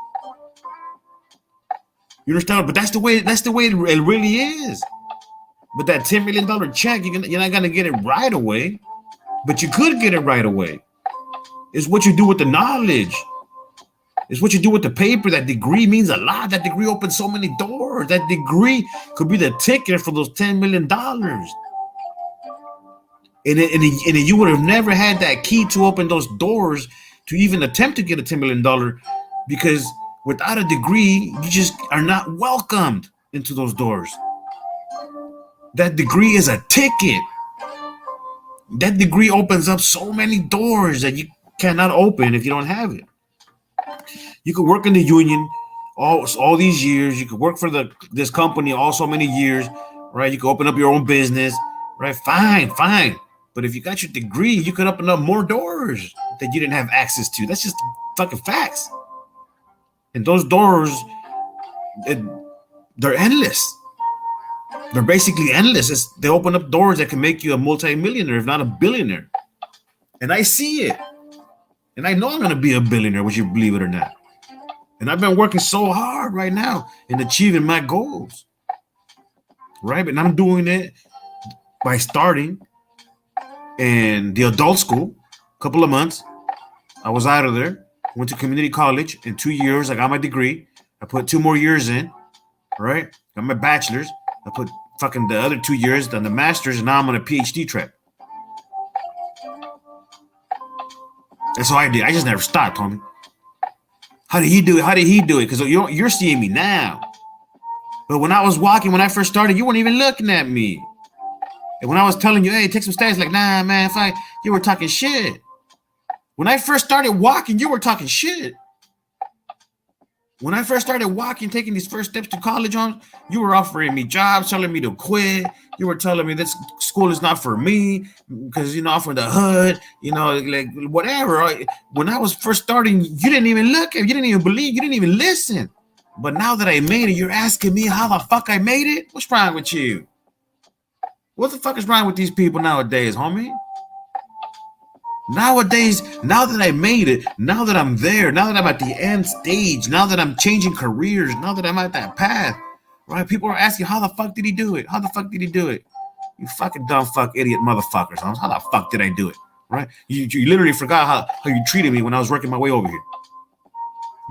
You understand? But that's the way it really is. But that $10 million check, you're not gonna get it right away, but you could get it right away. It's what you do with the knowledge. It's what you do with the paper. That degree means a lot. That degree opens so many doors. That degree could be the ticket for those $10 million. And you would have never had that key to open those doors to even attempt to get a $10 million, because without a degree, you just are not welcomed into those doors. That degree is a ticket. That degree opens up so many doors that you cannot open if you don't have it. You could work in the union all these years. You could work for this company all so many years, right? You could open up your own business, right? Fine. But if you got your degree, you could open up more doors that you didn't have access to. That's just fucking facts. And those doors, they're endless. They're basically endless. They open up doors that can make you a multi-millionaire, if not a billionaire. And I see it. And I know I'm going to be a billionaire, whether you believe it or not. And I've been working so hard right now in achieving my goals. Right? And I'm doing it by starting in the adult school. A couple of months. I was out of there. Went to community college. In 2 years, I got my degree. I put 2 more years in. Right? Got my bachelor's. I put fucking the other 2 years, then the master's, and now I'm on a PhD track. That's all I did. I just never stopped, homie. How did he do it? How did he do it? Because you're seeing me now. But when I was walking, when I first started, you weren't even looking at me. And when I was telling you, hey, take some stats, like, nah, man, you were talking shit. When I first started walking, you were talking shit. When I first started walking, taking these first steps to college, you were offering me jobs, telling me to quit. You were telling me this school is not for me because, I'm from the hood, like whatever. When I was first starting, you didn't even look at me. You didn't even believe. You didn't even listen. But now that I made it, you're asking me how the fuck I made it? What's wrong with you? What the fuck is wrong with these people nowadays, homie? Nowadays, now that I made it, now that I'm there, now that I'm at the end stage, now that I'm changing careers, now that I'm at that path, right? People are asking, how the fuck did he do it? How the fuck did he do it? You fucking dumb fuck idiot motherfuckers. How the fuck did I do it? Right? You literally forgot how you treated me when I was working my way over here.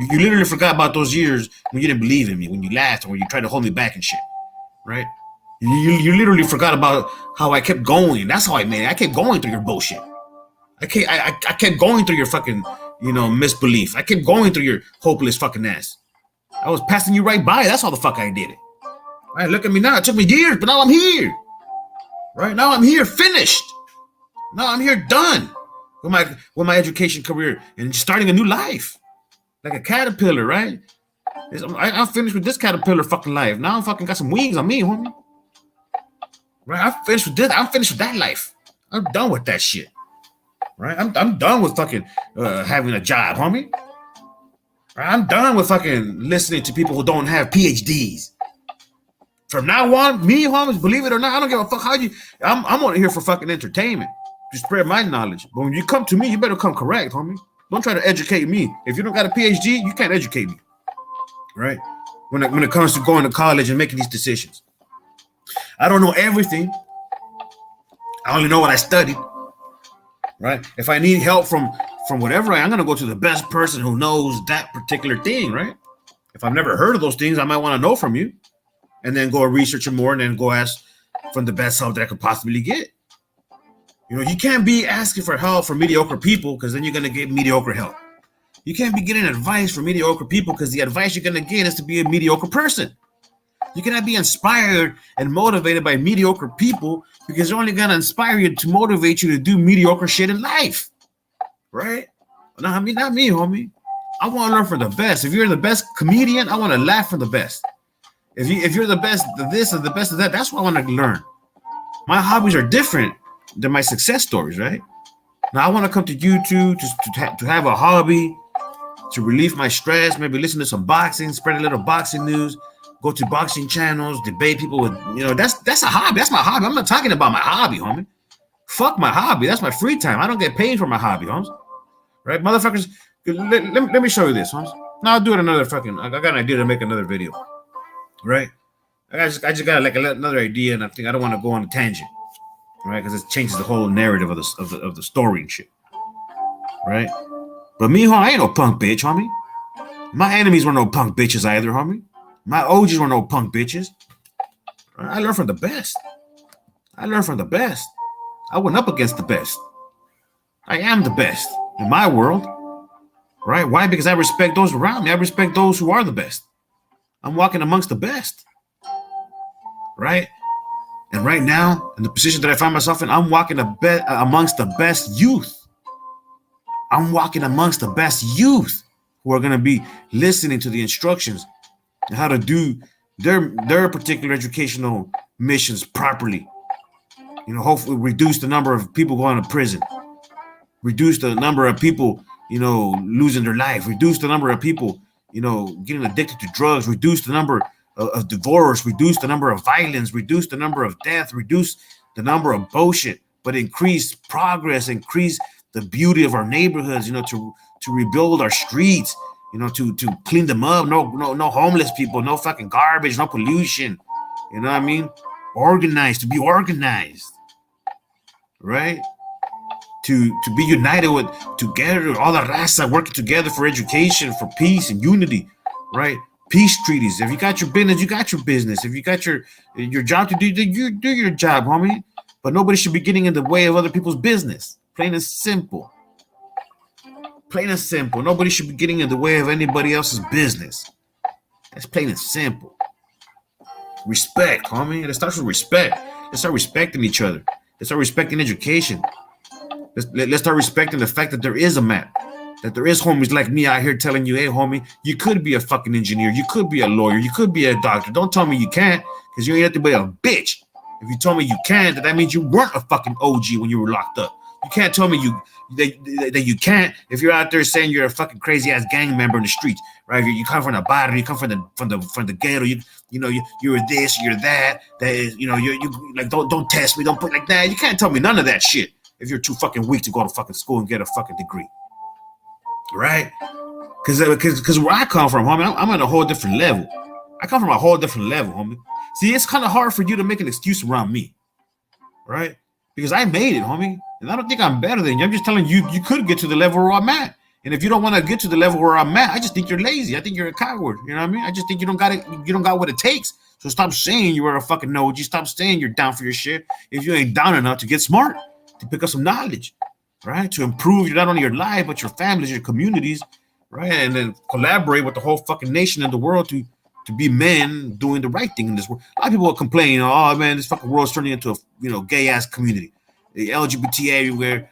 You literally forgot about those years when you didn't believe in me, when you laughed, or when you tried to hold me back and shit. Right? You literally forgot about how I kept going. That's how I made it. I kept going through your bullshit. I kept going through your fucking, misbelief. I kept going through your hopeless fucking ass. I was passing you right by. That's how the fuck I did it. Right? Look at me now. It took me years, but now I'm here. Right? Now I'm here, finished. Now I'm here, done with my education career and starting a new life, like a caterpillar. Right? I'm finished with this caterpillar fucking life. Now I'm fucking got some wings on me, homie. Right? I'm finished with this. I'm finished with that life. I'm done with that shit. Right? I'm done with fucking having a job, homie. Right? I'm done with fucking listening to people who don't have PhDs. From now on, me, homies, believe it or not, I don't give a fuck how you. I'm only here for fucking entertainment, to spread my knowledge. But when you come to me, you better come correct, homie. Don't try to educate me. If you don't got a PhD, you can't educate me. Right? When it comes to going to college and making these decisions, I don't know everything. I only know what I studied. Right? If I need help from whatever, I'm going to go to the best person who knows that particular thing, right? If I've never heard of those things, I might want to know from you and then go research it more and then go ask from the best help that I could possibly get. You can't be asking for help from mediocre people because then you're going to get mediocre help. You can't be getting advice from mediocre people because the advice you're going to get is to be a mediocre person. You cannot be inspired and motivated by mediocre people because they're only going to inspire you to motivate you to do mediocre shit in life. Right? Not me, homie. I want to learn from the best. If you're the best comedian, I want to laugh from the best. If you're the best of this and the best of that, that's what I want to learn. My hobbies are different than my success stories, right? Now, I want to come to YouTube to have a hobby, to relieve my stress, maybe listen to some boxing, spread a little boxing news, go to boxing channels, debate people with, that's a hobby. That's my hobby. I'm not talking about my hobby, homie. Fuck my hobby. That's my free time. I don't get paid for my hobby, homies. Right? Motherfuckers, let me show you this, homies. No, I'll do it another fucking, I got an idea to make another video. Right? I just got like another idea, and I think I don't want to go on a tangent. Right? Because it changes the whole narrative of the story and shit. Right? But me, homie, I ain't no punk bitch, homie. My enemies were no punk bitches either, homie. My OGs were no punk bitches. I learned from the best. I went up against the best. I am the best in my world. Right? Why? Because I respect those around me. I respect those who are the best. I'm walking amongst the best. Right? And right now, in the position that I find myself in, I'm walking amongst the best youth. I'm walking amongst the best youth who are going to be listening to the instructions and how to do their particular educational missions properly. Hopefully reduce the number of people going to prison, reduce the number of people, losing their life, reduce the number of people, getting addicted to drugs, reduce the number of divorce, reduce the number of violence, reduce the number of death, reduce the number of bullshit, but increase progress, increase the beauty of our neighborhoods, to rebuild our streets, to clean them up. No homeless people, no fucking garbage, no pollution. You know what I mean? Organized, to be organized, right? To be united with together, all the raza working together for education, for peace and unity, right? Peace treaties. If you got your business, you got your business. If you got your job to do, you do your job, homie. But nobody should be getting in the way of other people's business. Plain and simple. Plain and simple. Nobody should be getting in the way of anybody else's business. That's plain and simple. Respect, homie. It starts with respect. Let's start respecting each other. Let's start respecting education. Let's start respecting the fact that there is a map. That there is homies like me out here telling you, hey, homie, you could be a fucking engineer. You could be a lawyer. You could be a doctor. Don't tell me you can't, because you ain't nothing but a bitch. If you told me you can't, that means you weren't a fucking OG when you were locked up. You can't tell me that you can't if you're out there saying you're a fucking crazy ass gang member in the streets, right? You come from the bottom, you come from the ghetto, you're this, you're that. That is, you like don't test me, don't put like that. You can't tell me none of that shit if you're too fucking weak to go to fucking school and get a fucking degree, right? Because where I come from, homie, I'm at a whole different level. I come from a whole different level, homie. See, it's kind of hard for you to make an excuse around me, right? Because I made it, homie. And I don't think I'm better than you. I'm just telling you, you could get to the level where I'm at. And if you don't want to get to the level where I'm at, I just think you're lazy. I think you're a coward. You know what I mean? I just think you don't got it. You don't got what it takes. So stop saying you are a fucking OG. Stop saying you're down for your shit if you ain't down enough to get smart, to pick up some knowledge, right? To improve not only your life, but your families, your communities, right? And then collaborate with the whole fucking nation and the world to be men doing the right thing in this world. A lot of people will complain, oh man, this fucking world's turning into a gay ass community. The LGBT everywhere,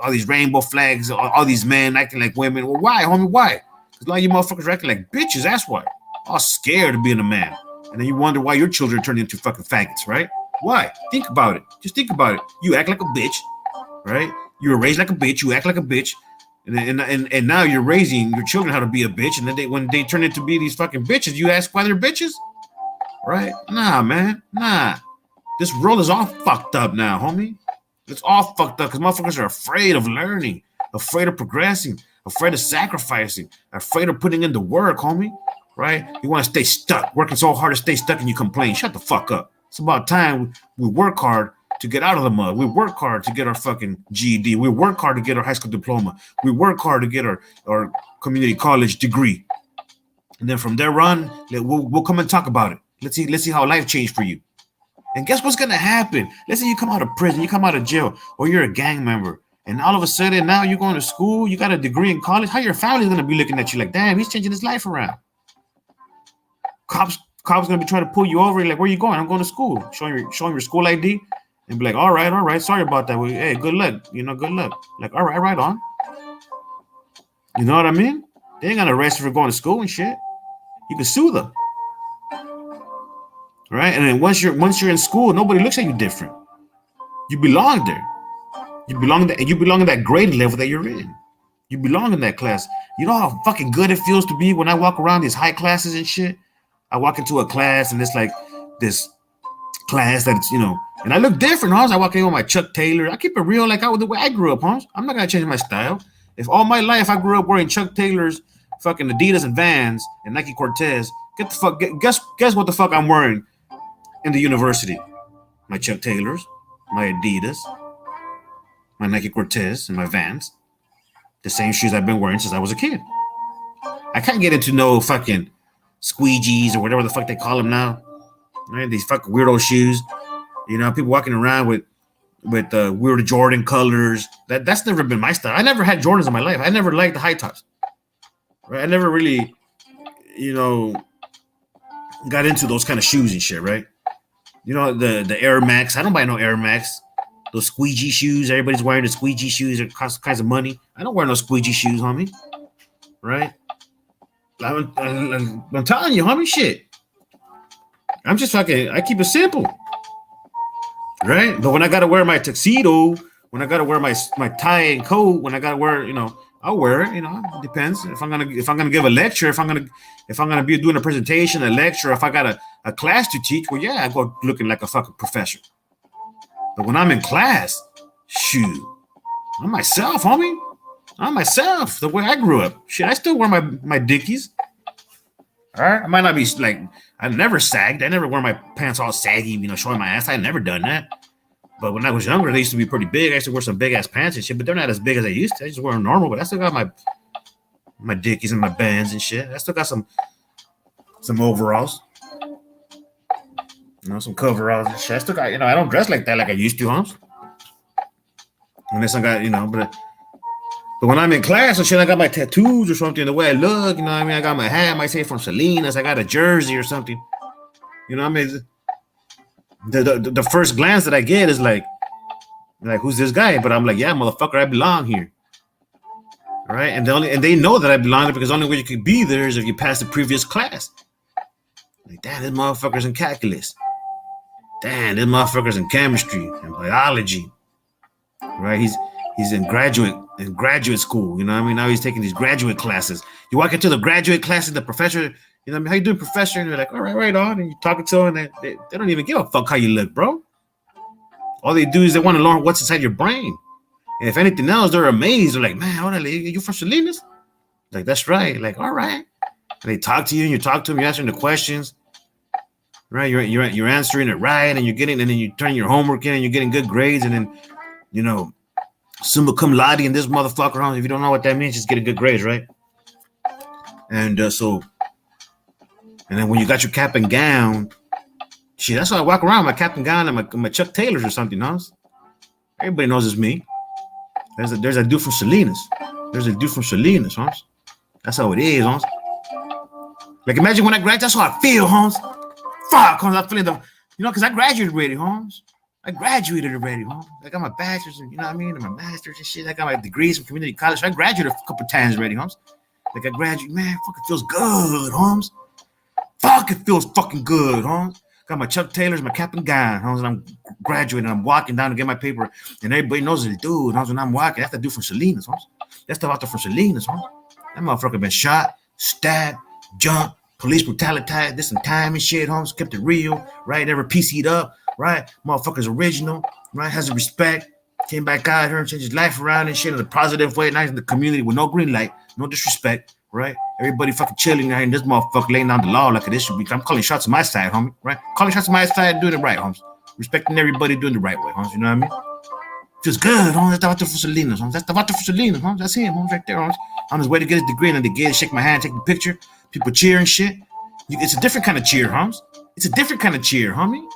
all these rainbow flags, all these men acting like women. Well, why, homie? Why? Because a lot of you motherfuckers are acting like bitches. That's why. All scared of being a man. And then you wonder why your children turn into fucking faggots, right? Why? Think about it. Just think about it. You act like a bitch, right? You were raised like a bitch. You act like a bitch. And now you're raising your children how to be a bitch. And then when they turn into be these fucking bitches, you ask why they're bitches? Right? Nah, man. Nah. This world is all fucked up now, homie. It's all fucked up because motherfuckers are afraid of learning, afraid of progressing, afraid of sacrificing, afraid of putting in the work, homie. Right? You want to stay stuck, working so hard to stay stuck, and you complain. Shut the fuck up. It's about time we work hard to get out of the mud. We work hard to get our fucking GED. We work hard to get our high school diploma. We work hard to get our community college degree. And then from there on, we'll come and talk about it. Let's see how life changed for you. And guess what's gonna happen? Let's say you come out of prison, you come out of jail, or you're a gang member, and all of a sudden now you're going to school, you got a degree in college. How your family's gonna be looking at you like, damn, he's changing his life around. Cops gonna be trying to pull you over, like, where you going? I'm going to school. Showing your school ID, and be like, all right, sorry about that. Hey, good luck, good luck. Like, all right on. You know what I mean? They ain't gonna arrest you for going to school and shit. You can sue them. Right? And then once you're in school, nobody looks at you different. You belong there. You belong in that grade level that you're in. You belong in that class. You know how fucking good it feels to be when I walk around these high classes and shit? I walk into a class and it's like this class that's, and I look different, huh? I walk in with my Chuck Taylor. I keep it real like the way I grew up, huh? I'm not gonna change my style. If all my life I grew up wearing Chuck Taylors, fucking Adidas and Vans and Nike Cortez, guess what the fuck I'm wearing in the university? My Chuck Taylors, my Adidas, my Nike Cortez, and my Vans. The same shoes I've been wearing since I was a kid. I can't get into no fucking squeegees or whatever the fuck they call them now. Right? These fucking weirdo shoes. People walking around with weird Jordan colors. That's never been my style. I never had Jordans in my life. I never liked the high tops. Right? I never really, got into those kind of shoes and shit, right? You know, the Air Max. I don't buy no Air Max. Those squeegee shoes. Everybody's wearing the squeegee shoes. They cost all kinds of money. I don't wear no squeegee shoes, homie. Right? I'm telling you, homie, shit. I'm just fucking, I keep it simple. Right? But when I gotta wear my tuxedo, when I gotta wear my tie and coat, when I gotta wear, I'll wear it. It depends. If I'm gonna give a lecture, if I'm gonna be doing a presentation, a lecture, if I got a class to teach, well, yeah, I go looking like a fucking professor. But when I'm in class, shoot, I'm myself, homie. I'm myself, the way I grew up. Shit, I still wear my dickies. All right, I might not be like, I never sagged. I never wear my pants all saggy, showing my ass. I never done that. But when I was younger, they used to be pretty big. I used to wear some big ass pants and shit, but they're not as big as I used to. I just wear them normal, but I still got my dickies and my bands and shit. I still got some overalls, some coveralls and shit. I still got, I don't dress like that like I used to, huh? Unless I got, but when I'm in class and shit, I got my tattoos or something, the way I look, what I mean? I got my hat, I might say from Salinas, I got a jersey or something. You know what I mean? The first glance that I get is like, who's this guy? But I'm like, yeah, motherfucker, I belong here. All right? And they know that I belong there because the only way you could be there is if you pass the previous class. Like, damn, this motherfucker's in calculus. Damn, this motherfucker's in chemistry and biology. Right? He's in graduate school, you know what I mean? Now he's taking these graduate classes. You walk into the graduate classes, the professor, how you doing, professor? And you're like, all right, right on. And you're talking to them, and they don't even give a fuck how you look, bro. All they do is they want to learn what's inside your brain. And if anything else, they're amazed. They're like, man, what are you from Salinas? Like, that's right. Like, all right. And they talk to you, and you talk to them, you're answering the questions. Right? You're answering it right, and then you turn your homework in, and you're getting good grades, and then, summa cum laude in this motherfucker. If you don't know what that means, just getting good grades, right? And and then when you got your cap and gown, shit, that's why I walk around with my cap and gown and my Chuck Taylors or something, huh? Everybody knows it's me. There's a dude from Salinas. There's a dude from Salinas, huh? That's how it is, huh? Like, imagine when I graduate, that's how I feel, huh? Fuck, huh? I'm feeling because I graduated already, huh? I graduated already, huh? I got my bachelor's, and and my master's and shit. I got my degrees from community college. So I graduated a couple times already, huh? Like, I graduated, man, fuck, it feels good, huh? Fuck, it feels fucking good, huh? Got my Chuck Taylors, my cap and gown, huh? And I'm graduating, I'm walking down to get my paper, and everybody knows the dude, huh? When I'm walking, that's the dude from Salinas, huh? That's the author from Salinas, huh? That motherfucker been shot, stabbed, jumped, police brutality, did some time and shit, huh? Kept it real, right? Never PC'd up, right? Motherfucker's original, right? Has a respect, came back out here and changed his life around and shit in a positive way, nice in the community with no green light, no disrespect, right? Everybody fucking chilling there, and this motherfucker laying down the law like this should be. I'm calling shots on my side, homie, right? Calling shots on my side, doing it right, homies. Respecting everybody, doing the right way, homies. You know what I mean? Feels good, homies. That's the Vato for Salinas, homies. That's the Vato for Salinas, homies. That's him, homies, right there, homies. On his way to get his degree, and they get shake my hand, take the picture, people cheer and shit. It's a different kind of cheer, homies. It's a different kind of cheer, homie.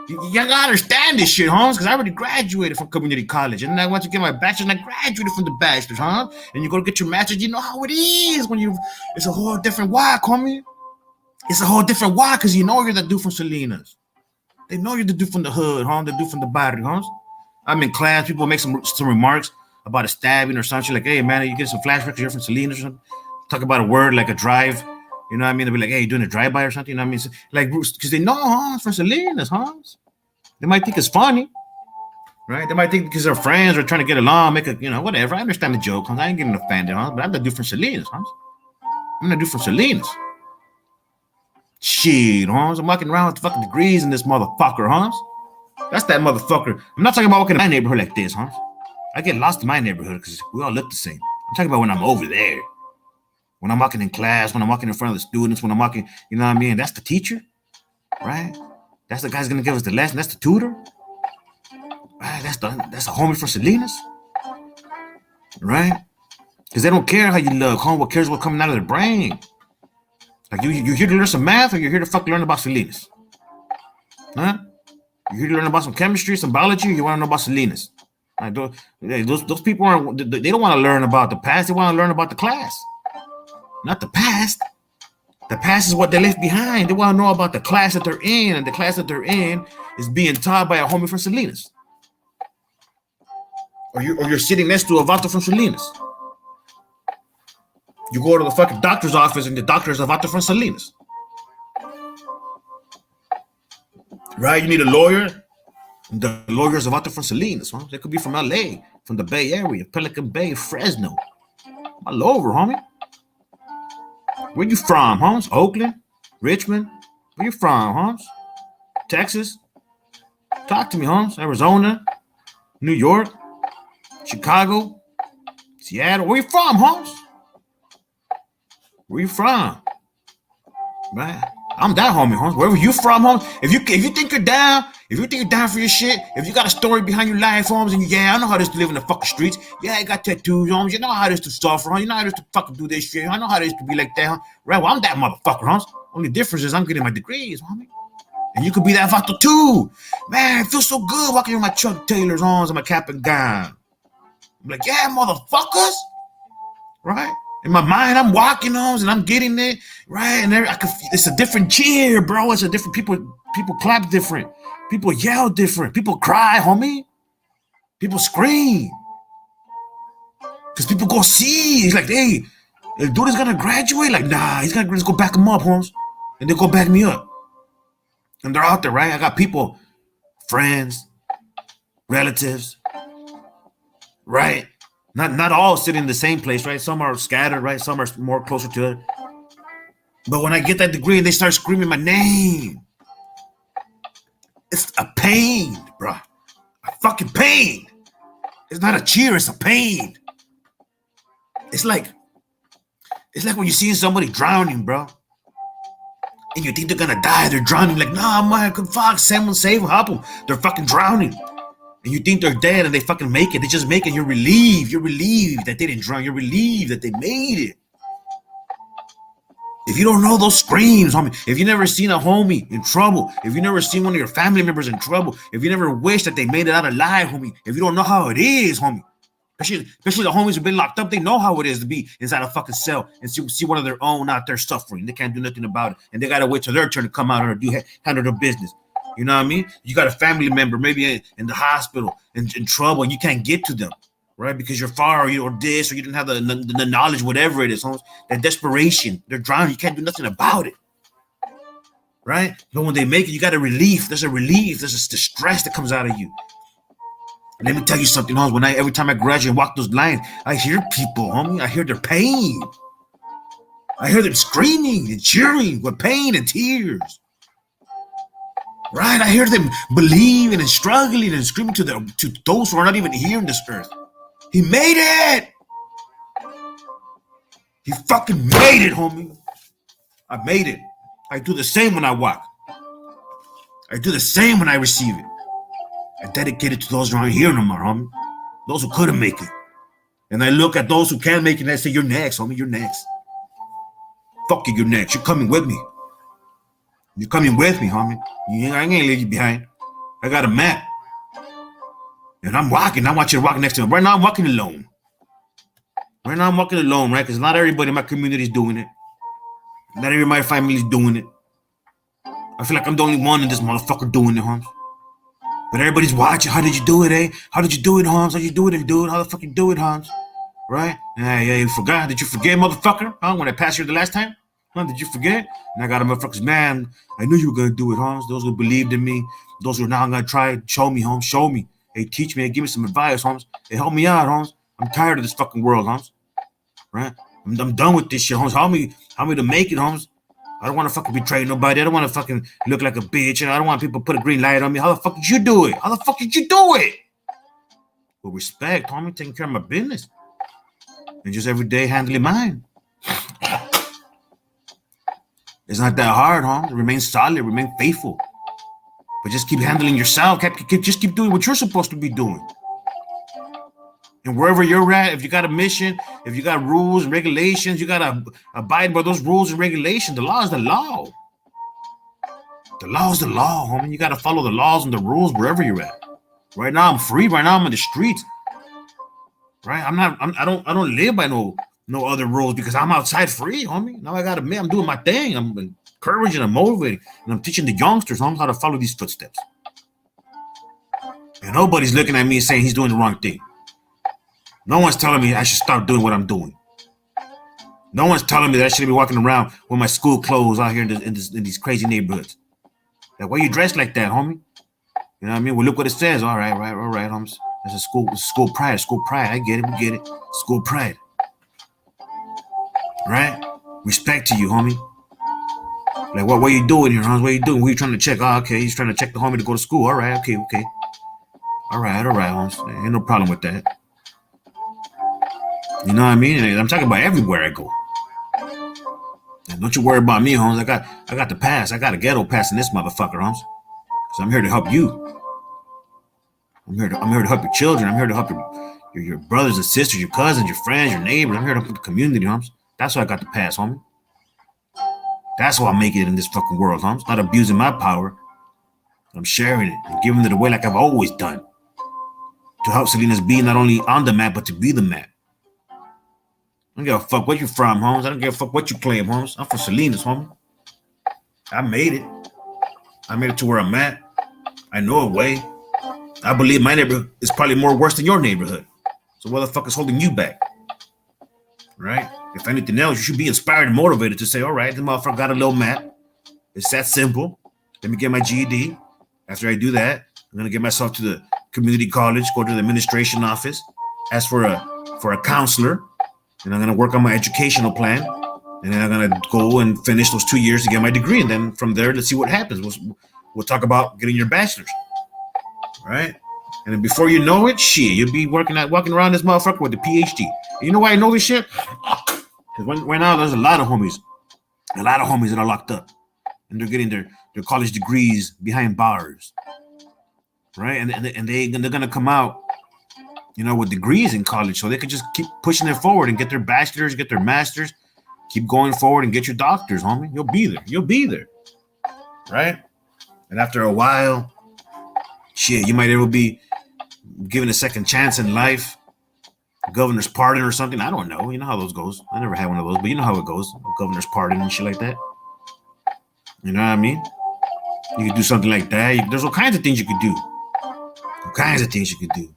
You gotta understand this shit, Holmes, because I already graduated from community college. And then I went to get my bachelor's, and I graduated from the bachelor's, huh? And you go to get your master's, you know how it is when it's a whole different walk, homie. It's a whole different walk because you know you're the dude from Salinas. They know you're the dude from the hood, huh? The dude from the barrio, huh? I'm in class, people make some remarks about a stabbing or something. Like, hey, man, you get some flashbacks, you're from Salinas or something. Talk about a word like a drive. You know what I mean? They'll be like, hey, you doing a drive-by or something? You know what I mean? So, like, because they know, huh? It's from Salinas, huh? They might think it's funny, right? They might think because they're friends or trying to get along, make a, whatever. I understand the joke, huh? I ain't getting offended, huh? But I'm the dude from Salinas, huh? I'm the dude from Salinas. Shit, huh? I'm walking around with fucking degrees in this motherfucker, huh? That's that motherfucker. I'm not talking about walking in my neighborhood like this, huh? I get lost in my neighborhood because we all look the same. I'm talking about when I'm over there. When I'm walking in class, when I'm walking in front of the students, when I'm walking, you know what I mean? That's the teacher, right? That's the guy's gonna give us the lesson. That's the tutor, right? That's a homie from Salinas, right? Because they don't care how you look, huh? What cares what's coming out of their brain? Like you here to learn some math, or you're here to fucking learn about Salinas, huh? You here to learn about some chemistry, some biology, or you want to know about Salinas? Like those people they don't want to learn about the past. They want to learn about the class, not the past. The past is what they left behind. They want to know about the class that they're in, and the class that they're in is being taught by a homie from Salinas. Or you're sitting next to a vato from Salinas. You go to the fucking doctor's office, and the doctor is a vato from Salinas. Right? You need a lawyer. The lawyers are vato from Salinas, huh? They could be from LA, from the Bay Area, Pelican Bay, Fresno. All over, homie. Where you from, Holmes? Oakland? Richmond? Where you from, Holmes? Texas? Talk to me, Holmes. Arizona? New York? Chicago? Seattle? Where you from, Holmes? Where you from? Man, I'm that homie, Holmes. Wherever you from, Holmes. If you think you're down, for your shit, if you got a story behind your life, Holmes, and I know how it is to live in the fucking streets. Yeah, I got tattoos, Holmes. You know how it is to suffer, Holmes. You know how it is to fucking do this shit. I know how it is to be like that, Holmes. Right? Well, I'm that motherfucker, Holmes. Only difference is I'm getting my degrees, homie. And you could be that vato too. Man, it feels so good walking in my Chuck Taylors, Holmes, and my cap and gown. I'm like, yeah, motherfuckers. Right? In my mind, I'm walking, Holmes, and I'm getting it. Right? And it's a different cheer, bro. It's a different people clap different. People yell different. People cry, homie. People scream. Because people go see. It's like, hey, the dude is going to graduate. Like, nah, he's going to just go back him up, Holmes. And they go back me up. And they're out there, right? I got people, friends, relatives, right? Not all sitting in the same place, right? Some are scattered, right? Some are more closer to it. But when I get that degree and they start screaming my name, it's a pain, bro. A fucking pain. It's not a cheer, it's a pain. It's like when you're seeing somebody drowning, bro. And you think they're gonna die, they're drowning. Like, nah, man, fuck, someone save them, help them. They're fucking drowning. And you think they're dead and they fucking make it. They just make it. You're relieved. You're relieved that they didn't drown. You're relieved that they made it. If you don't know those screams, homie, if you never seen a homie in trouble, if you never seen one of your family members in trouble, if you never wish that they made it out alive, homie, if you don't know how it is, homie, especially the homies who've been locked up, they know how it is to be inside a fucking cell and see one of their own out there suffering. They can't do nothing about it. And they got to wait till their turn to come out and handle their business. You know what I mean? You got a family member maybe in the hospital in trouble and you can't get to them, right? Because you're far or this or you didn't have the knowledge, whatever it is. That desperation, they're drowning. You can't do nothing about it, right? But when they make it, you got a relief. There's a relief. There's the stress that comes out of you. And let me tell you something, Holmes. Every time I graduate and walk those lines, I hear people, homie. I hear their pain. I hear them screaming and cheering with pain and tears. Right? I hear them believing and struggling and screaming to those who are not even here on this earth. He made it! He fucking made it, homie. I made it. I do the same when I walk. I do the same when I receive it. I dedicate it to those who aren't here no more, homie. Those who couldn't make it. And I look at those who can't make it and I say, you're next, homie. You're next. Fuck you, you're next. You're coming with me. You're coming with me, homie. I ain't leave you behind. I got a map. And I'm walking. I want you to walk next to me. Right now, I'm walking alone. Right? Because not everybody in my community is doing it. Not everybody in my family is doing it. I feel like I'm the only one in this motherfucker doing it, Holmes. But everybody's watching. How did you do it, eh? How did you do it, Holmes? How you do it, dude? How the fuck you do it, Holmes? Right? Yeah, you forgot. Did you forget, motherfucker? Huh? When I passed you the last time? Huh? Did you forget? And I got a motherfuckers, man, I knew you were going to do it, Holmes. Those who believed in me. Those who are now going to try. Show me, Holmes. Show me. Hey, teach me. Hey, give me some advice, Holmes. Hey, help me out, Holmes. I'm tired of this fucking world, Holmes. Right? I'm done with this shit, Holmes. Help me to make it, Holmes. I don't want to fucking betray nobody. I don't want to fucking look like a bitch. And I don't want people to put a green light on me. How the fuck did you do it? With respect, homie, taking care of my business. And just every day handling mine. It's not that hard, huh? Remain solid, remain faithful. But just keep handling yourself. Just keep doing what you're supposed to be doing. And wherever you're at, if you got a mission, if you got rules and regulations, you got to abide by those rules and regulations. The law is the law. The law is the law, homie. You got to follow the laws and the rules wherever you're at. Right now, I'm free. Right now, I'm in the streets. Right? I don't live by no no other rules because I'm outside free, homie. Now I gotta admit, I'm doing my thing. I'm encouraging, I'm motivating, and I'm teaching the youngsters, homie, how to follow these footsteps. And nobody's looking at me and saying he's doing the wrong thing. No one's telling me I should stop doing what I'm doing. No one's telling me that I shouldn't be walking around with my school clothes out here in these crazy neighborhoods. Like, why you dressed like that, homie? You know what I mean? Well, look what it says. All right, homies. That's a school pride. School pride. I get it. We get it. School pride. Right? Respect to you, homie. Like, what are you doing here, Hans? What are you doing? What are you trying to check? Oh, okay. He's trying to check the homie to go to school. All right. Okay. All right, Hans. Ain't no problem with that. You know what I mean? And I'm talking about everywhere I go. And don't you worry about me, Holmes. I got the pass. I got a ghetto pass in this motherfucker, Holmes. Because I'm here to help you. I'm here to help your children. I'm here to help your brothers and sisters, your cousins, your friends, your neighbors. I'm here to help the community, Holmes. That's why I got the pass, homie. That's why I make it in this fucking world, Holmes. Not abusing my power. I'm sharing it and giving it away like I've always done. To help Salinas be not only on the map, but to be the map. I don't give a fuck where you're from, Holmes. I don't give a fuck what you claim, Holmes. I'm from Salinas, homie. I made it. I made it to where I'm at. I know a way. I believe my neighborhood is probably more worse than your neighborhood. So what the fuck is holding you back? Right? If anything else, you should be inspired and motivated to say, all right, the motherfucker got a little map. It's that simple. Let me get my GED. After I do that, I'm going to get myself to the community college, go to the administration office, ask for a counselor, and I'm going to work on my educational plan. And then I'm going to go and finish those 2 years to get my degree. And then from there, let's see what happens. We'll talk about getting your bachelor's. Right? And then before you know it, shit, you'll be walking around this motherfucker with a PhD. And you know why I know this shit? Because right now, there's a lot of homies that are locked up. And they're getting their college degrees behind bars. Right? And they're going to come out, with degrees in college. So they can just keep pushing it forward and get their bachelor's, get their master's. Keep going forward and get your doctors, homie. You'll be there. Right? And after a while, shit, you might ever be given a second chance in life. Governor's pardon or something. I don't know. You know how those goes. I never had one of those, but you know how it goes. Governor's pardon and shit like that. You know what I mean? You could do something like that. There's all kinds of things you could do. All kinds of things you could do.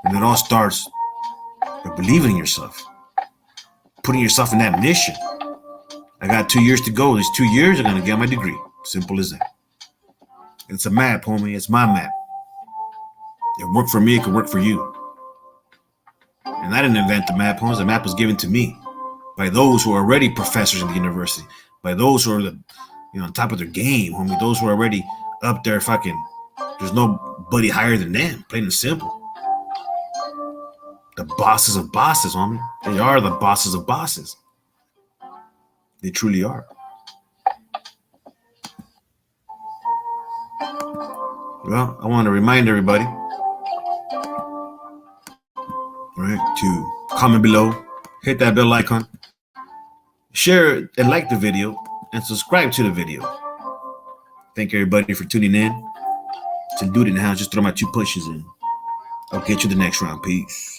And it all starts by believing in yourself. Putting yourself in that mission. I got 2 years to go. These 2 years are going to get my degree. Simple as that. It's a map, homie. It's my map. It worked for me. It could work for you. And I didn't invent the map, homie. The map was given to me by those who are already professors in the university, by those who are on top of their game, homie. Those who are already up there fucking. There's nobody higher than them. Plain and simple. The bosses of bosses, homie. They are the bosses of bosses. They truly are. Well, I want to remind everybody, right, to comment below, hit that bell icon, share and like the video, and subscribe to the video. Thank everybody for tuning in. To do it in the house, just throw my 2 pushes in. I'll get you the next round. Peace.